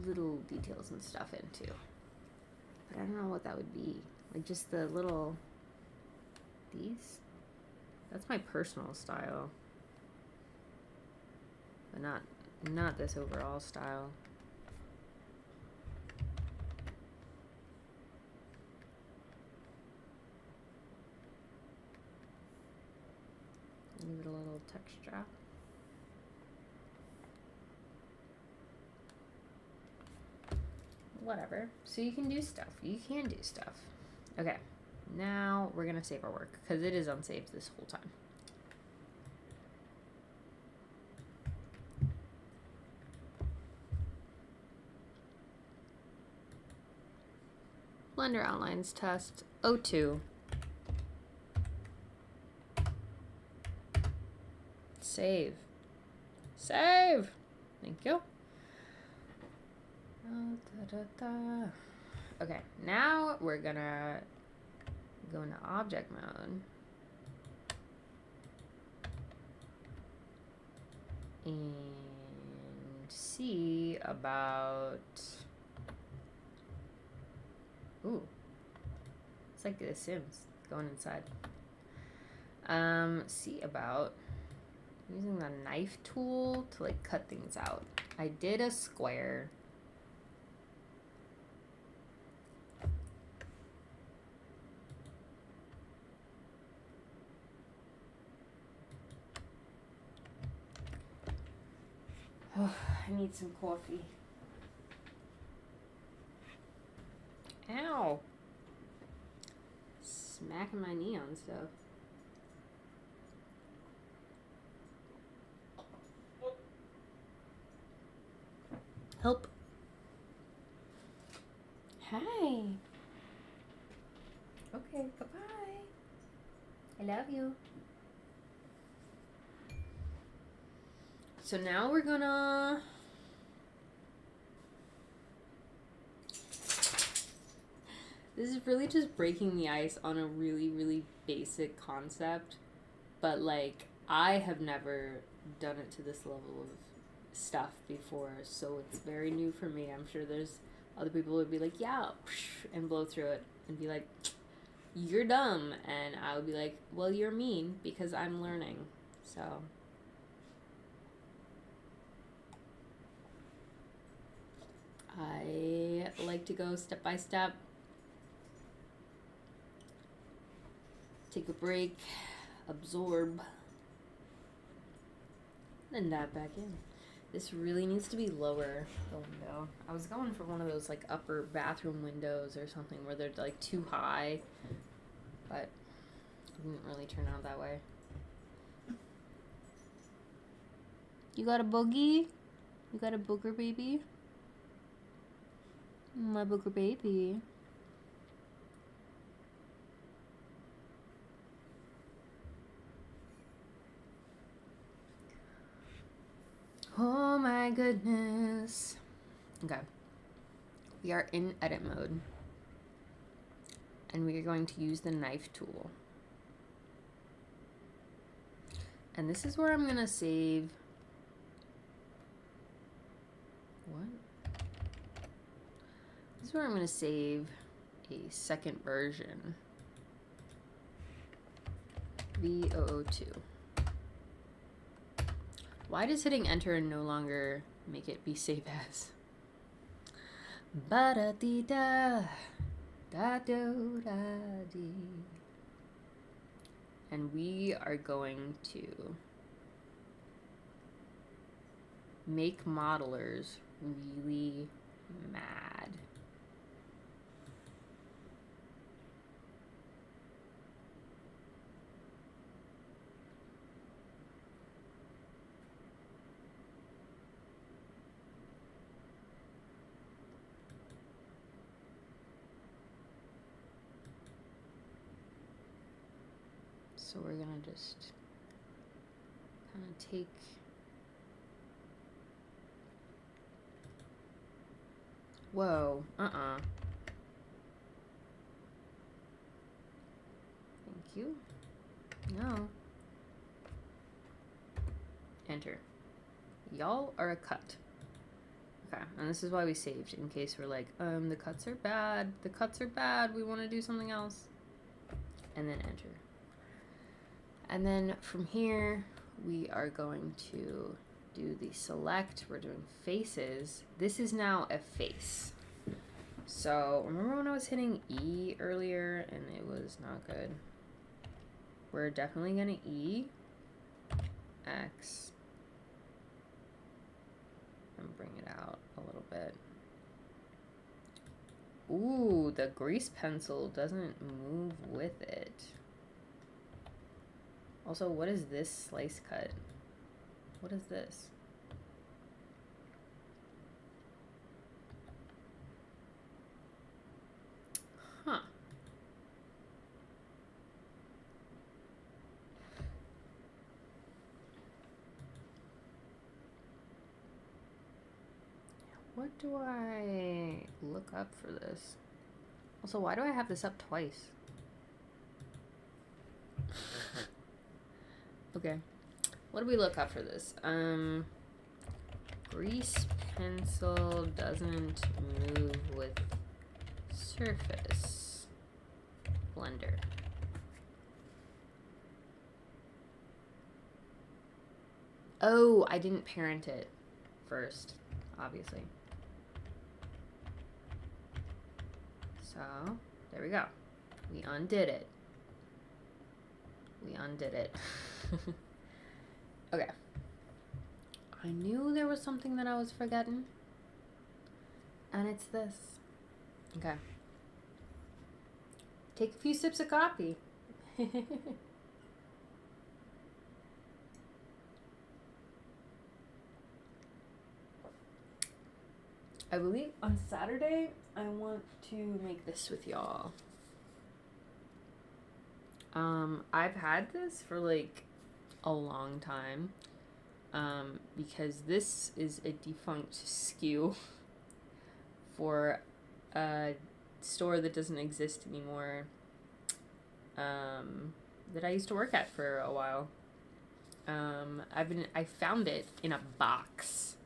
[SPEAKER 1] little details and stuff in too. But I don't know what that would be. Like just the little, these? That's my personal style. But not this overall style. Give it a little texture. Whatever. So you can do stuff. You can do stuff. Okay. Now we're going to save our work because it is unsaved this whole time. Blender outlines test 02. Save. Save! Thank you. Okay, now we're gonna go into object mode. And see about... Ooh. It's like The Sims, going inside. See about using the knife tool to like cut things out. I did a square. Oh, I need some coffee. Ow! Smacking my knee on stuff. Help. Hi. Okay, bye-bye. I love you. So now we're gonna... This is really just breaking the ice on a really, really basic concept. But, like, I have never done it to this level of stuff before, so it's very new for me. I'm sure there's other people who would be like, yeah, and blow through it and be like, you're dumb. And I would be like, well, you're mean because I'm learning. So... I like to go step by step, take a break, absorb, then dive back in. This really needs to be lower, the window. I was going for one of those like upper bathroom windows or something where they're like too high, but it didn't really turn out that way. You got a boogie? You got a booger baby? My booger baby. Oh my goodness. Okay. We are in edit mode. And we are going to use the knife tool. And this is where I'm going to save... What? This is where I'm going to save a second version. V002. Why does hitting enter no longer make it be save as? Ba-da-dee-da, da-do-da-dee. And we are going to make modelers really mad. So we're gonna just kind of take whoa, Thank you. No. Enter. Y'all are a cut. Okay, and this is why we saved, in case we're like, the cuts are bad. The cuts are bad. We want to do something else. And then enter. And then from here, we are going to do the select. We're doing faces. This is now a face. So remember when I was hitting E earlier and it was not good? We're definitely gonna E, X, and bring it out a little bit. Ooh, the grease pencil doesn't move with it. Also, what is this slice cut? What is this? What do I look up for this? Also, why do I have this up twice? Okay. What do we look up for this? Grease pencil doesn't move with surface. Blender. Oh, I didn't parent it first, obviously. So, there we go. We undid it. We undid it. Okay. I knew there was something that I was forgetting. And it's this. Okay. Take a few sips of coffee. I believe on Saturday, I want to make this with y'all. I've had this for like a long time, because this is a defunct SKU for a store that doesn't exist anymore, that I used to work at for a while. I found it in a box,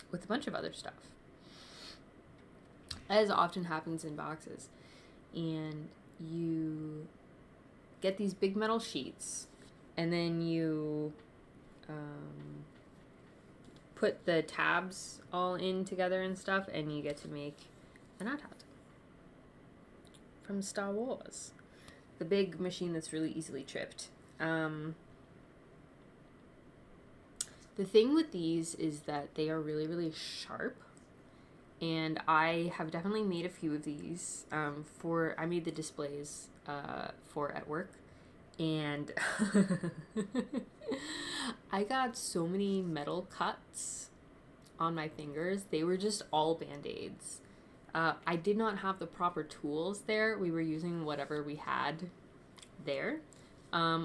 [SPEAKER 1] with a bunch of other stuff, as often happens in boxes. And you get these big metal sheets, and then you put the tabs all in together and stuff, and you get to make an AT-AT from Star Wars. The big machine that's really easily tripped. The thing with these is that they are really, really sharp. And I have definitely made a few of these. I made the displays for at work. And I got so many metal cuts on my fingers. They were just all Band-Aids. I did not have the proper tools there. We were using whatever we had there,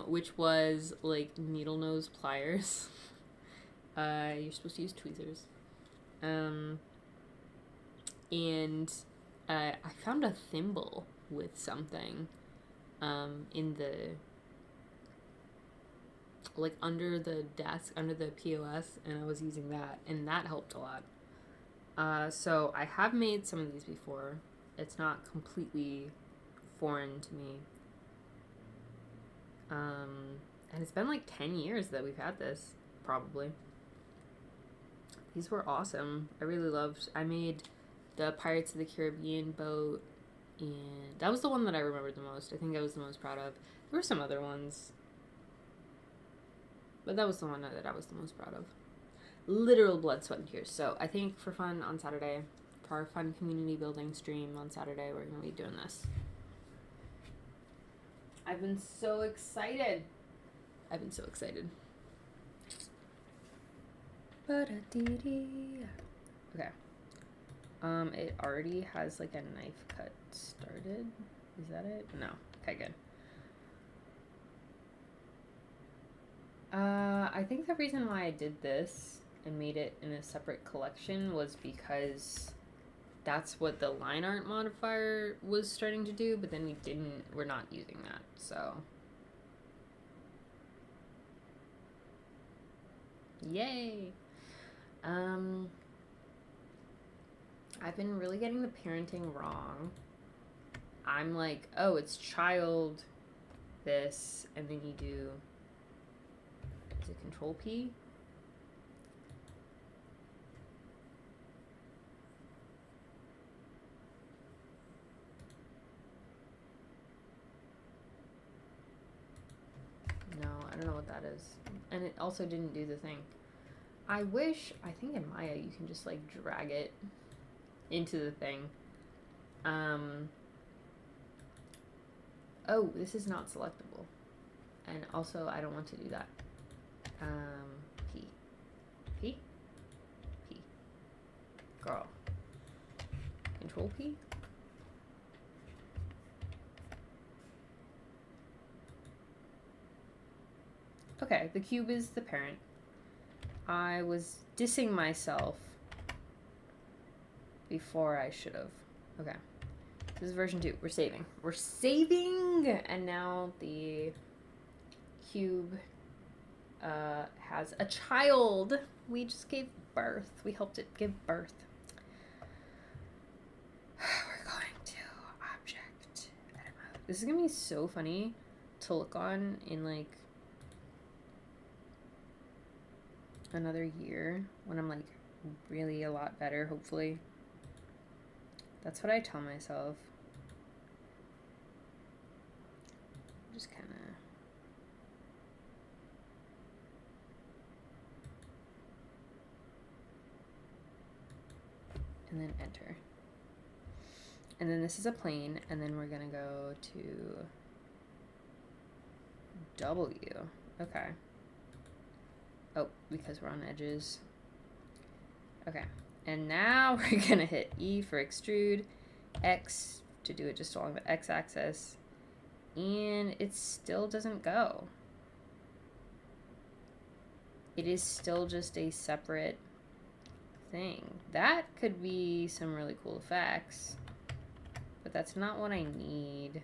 [SPEAKER 1] which was like needle nose pliers. You're supposed to use tweezers. And I found a thimble with something in the, like, under the desk, under the POS, and I was using that, and that helped a lot. So I have made some of these before. It's not completely foreign to me. And it's been like 10 years that we've had this, probably. These were awesome. I made the Pirates of the Caribbean boat, and that was the one that I remembered the most. I think I was the most proud of. There were some other ones, but that was the one that I was the most proud of. Literal blood, sweat, and tears. So I think for fun on Saturday, for our fun community building stream on Saturday, we're going to be doing this. I've been so excited. Okay. It already has like a knife cut started. Is that it? No. Okay, good. I think the reason why I did this and made it in a separate collection was because that's what the line art modifier was starting to do, but then we're not using that, so. Yay! I've been really getting the parenting wrong. I'm like, oh, it's child this, and then you do, is it Control P? No, I don't know what that is. And it also didn't do the thing. I think in Maya you can just like drag it into the thing. Oh, this is not selectable. And also I don't want to do that. P. P? P. Girl. Control P? Okay, the cube is the parent. I was dissing myself before I should have. Okay. This is version 2. We're saving. We're saving! And now the cube has a child. We just gave birth. We helped it give birth. We're going to object edit mode. This is going to be so funny to look on in like another year when I'm like really a lot better, hopefully. That's what I tell myself. Just kind of. And then enter. And then this is a plane, and then we're gonna go to W. Okay. Oh, because we're on edges. Okay. And now we're gonna hit E for extrude, X to do it just along the X-axis, and it still doesn't go. It is still just a separate thing. That could be some really cool effects, but that's not what I need.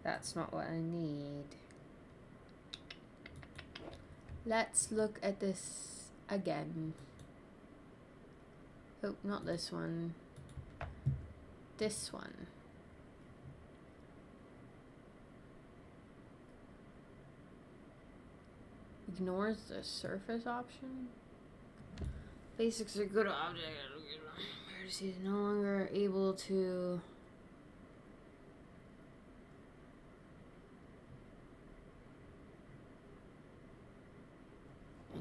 [SPEAKER 1] That's not what I need. Let's look at this again. Oh, not this one. This one. Ignores the surface option. Basics are good object. Vertices is no longer able to.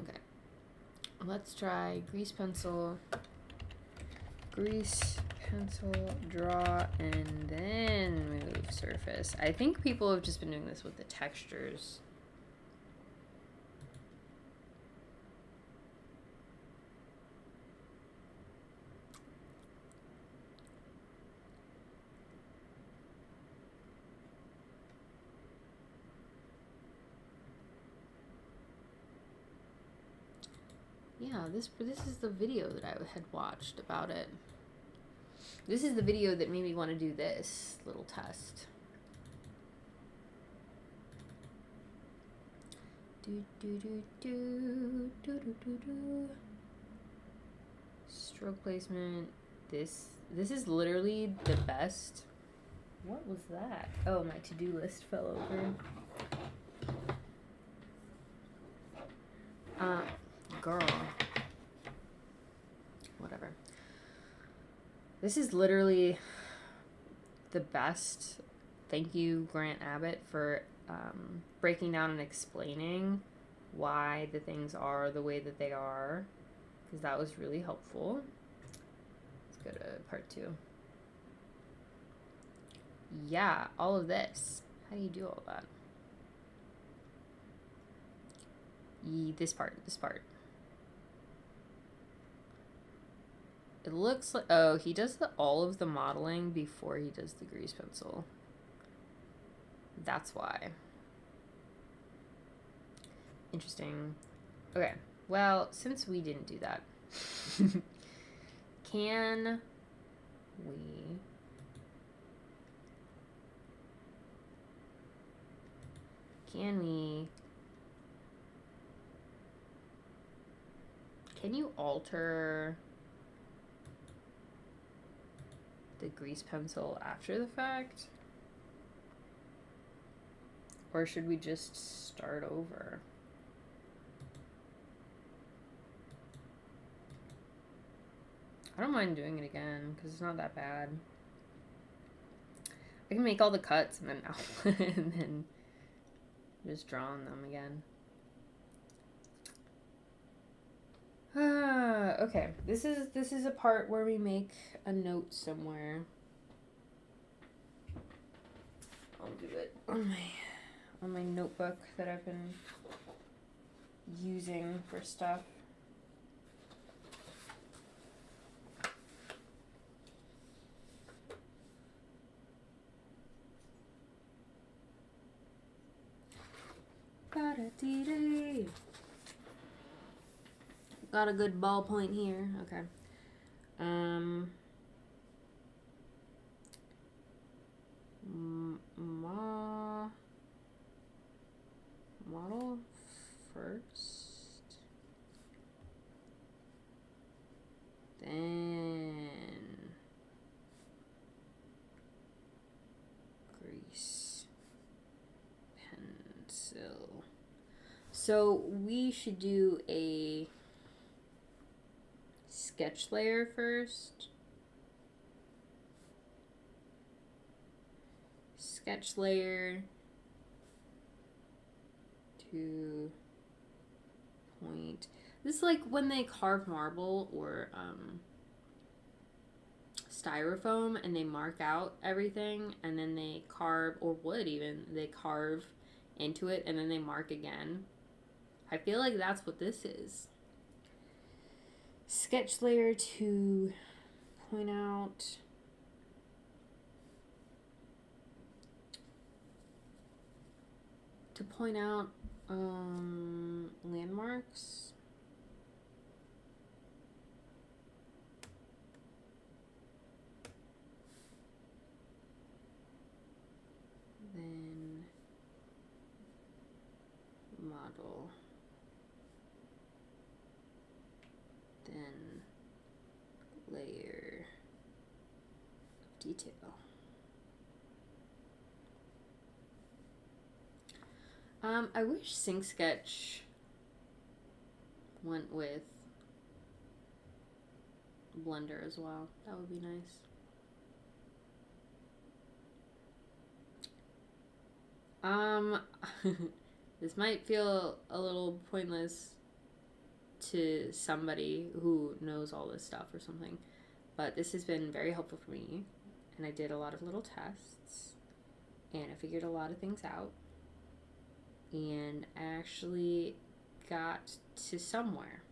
[SPEAKER 1] Okay. Let's try grease pencil, draw, and then move surface. I think people have just been doing this with the textures. Yeah, this is the video that I had watched about it. This is the video that made me want to do this little test. Stroke placement. This is literally the best. What was that? Oh, my to-do list fell over. Girl. Whatever. This is literally the best. Thank you, Grant Abbott, for breaking down and explaining why the things are the way that they are, because that was really helpful. Let's go to part 2. Yeah, all of this. How do you do all that? This part. It looks like, oh, he does all of the modeling before he does the grease pencil. That's why. Interesting. Okay, well, since we didn't do that, can you alter the grease pencil after the fact? Or should we just start over? I don't mind doing it again because it's not that bad. I can make all the cuts and then and then just draw on them again. Okay. This is a part where we make a note somewhere. I'll do it on my notebook that I've been using for stuff. Got a good ballpoint here. Okay. Model first. Then grease pencil. So we should do a sketch layer first. Sketch layer to point. This is like when they carve marble or styrofoam and they mark out everything, and then they carve, or wood even, they carve into it and then they mark again. I feel like that's what this is. Sketch layer to point out landmarks. Then model. Then layer of detail. I wish Sync Sketch went with Blender as well. That would be nice. This might feel a little pointless to somebody who knows all this stuff or something, but this has been very helpful for me, and I did a lot of little tests, and I figured a lot of things out, and actually got to somewhere.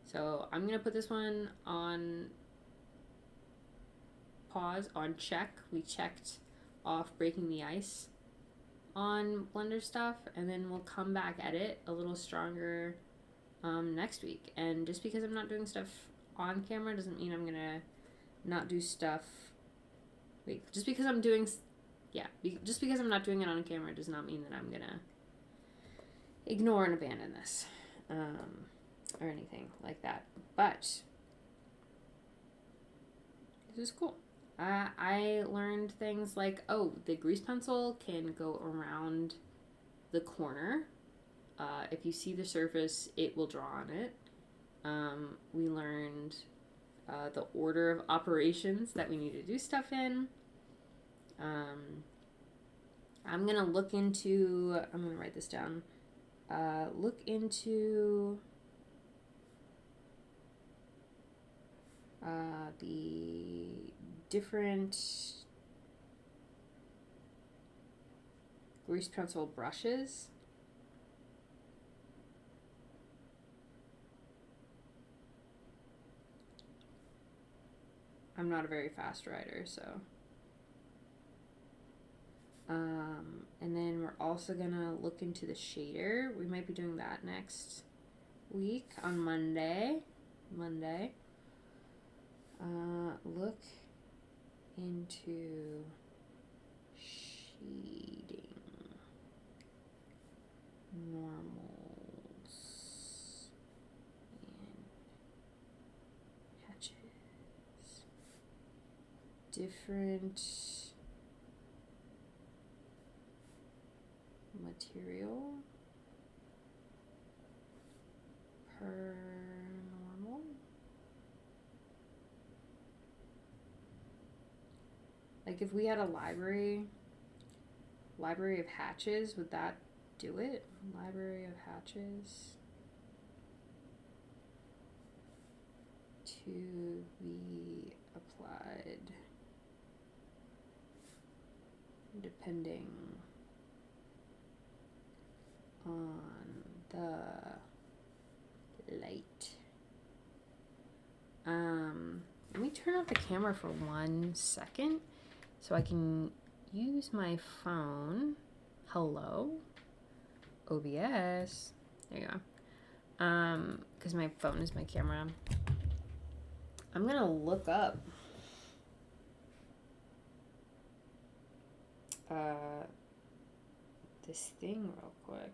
[SPEAKER 1] So I'm gonna put this one on pause, on check. We checked off breaking the ice on Blender stuff, and then we'll come back at it a little stronger next week. And just because I'm not doing stuff on camera doesn't mean I'm gonna not do stuff. Wait, just because I'm doing, just because I'm not doing it on camera does not mean that I'm gonna ignore and abandon this, or anything like that. But this is cool. I learned things like, oh, the grease pencil can go around the corner. If you see the surface, it will draw on it. We learned the order of operations that we need to do stuff in. I'm going to look into, I'm going to write this down, look into the different grease pencil brushes. I'm not a very fast writer, so. And then we're also gonna look into the shader. We might be doing that next week on Monday. Look into shading, normals, and hatches, different material per normal. Like if we had a library of hatches, would that do it? Library of hatches to be applied depending on the light. Let me turn off the camera for 1 second so I can use my phone. Hello. OBS. There you go. Because my phone is my camera. I'm gonna look up this thing real quick.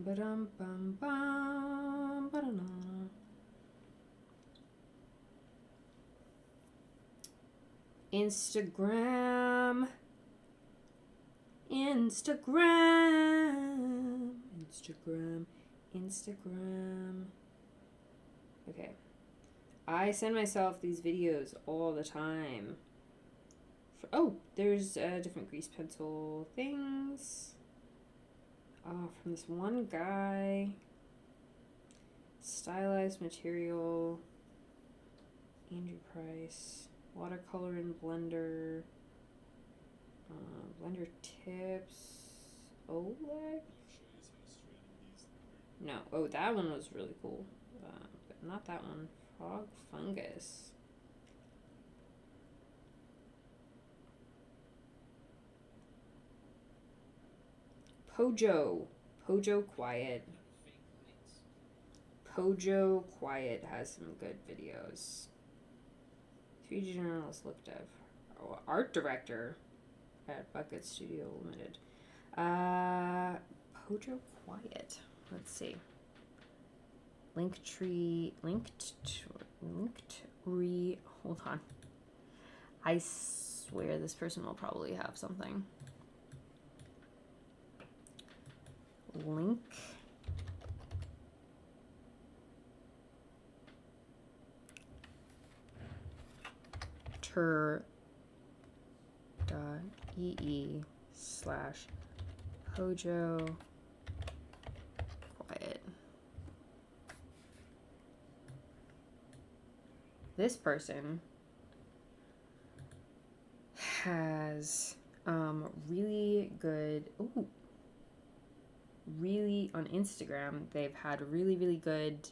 [SPEAKER 1] Ba-dum, bum, bum, ba-da-na. Instagram. Okay. I send myself these videos all the time. Oh, there's different grease pencil things. From this one guy. Stylized material. Andrew Price. Watercolor and blender. Blender tips. Oleg? No. Oh, that one was really cool. But not that one. Frog fungus. Pojo Quiet. Pojo Quiet has some good videos. 3D journalist looked up. Oh, art director at Bucket Studio Limited. Pojo Quiet. Let's see. Linktree. Hold on. I swear this person will probably have something. Link. .ee/Pojo Quiet. This person has really good, really on Instagram, they've had really good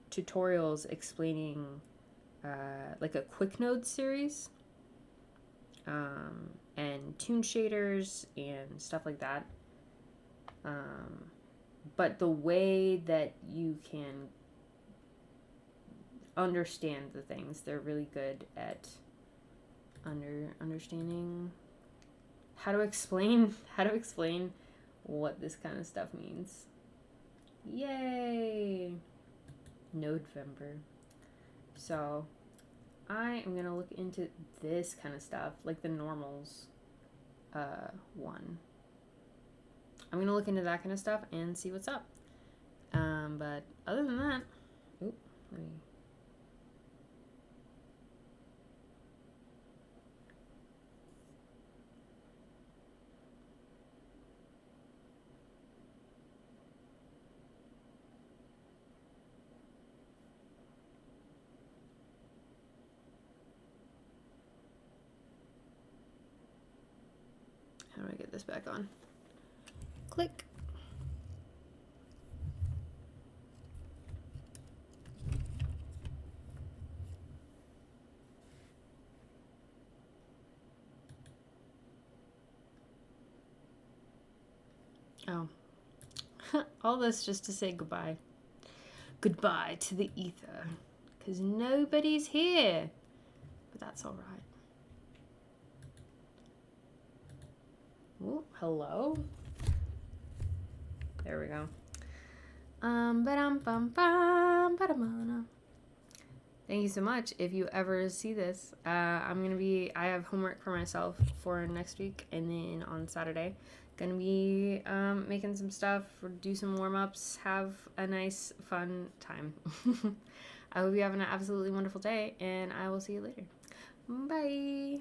[SPEAKER 1] tutorials explaining like a quick node series and tune shaders and stuff like that. But the way that you can understand the things, they're really good at understanding how to explain what this kind of stuff means. Yay! November. So I am gonna look into this kind of stuff, like the normals one. I'm gonna look into that kind of stuff and see what's up. But other than that, let me. this back on. Click. Oh. All this just to say goodbye. Goodbye to the ether. Because nobody's here. But that's alright. Oh, hello? There we go. Thank you so much. If you ever see this, I have homework for myself for next week, and then on Saturday, gonna be making some stuff, do some warm-ups, have a nice, fun time. I hope you have an absolutely wonderful day, and I will see you later. Bye.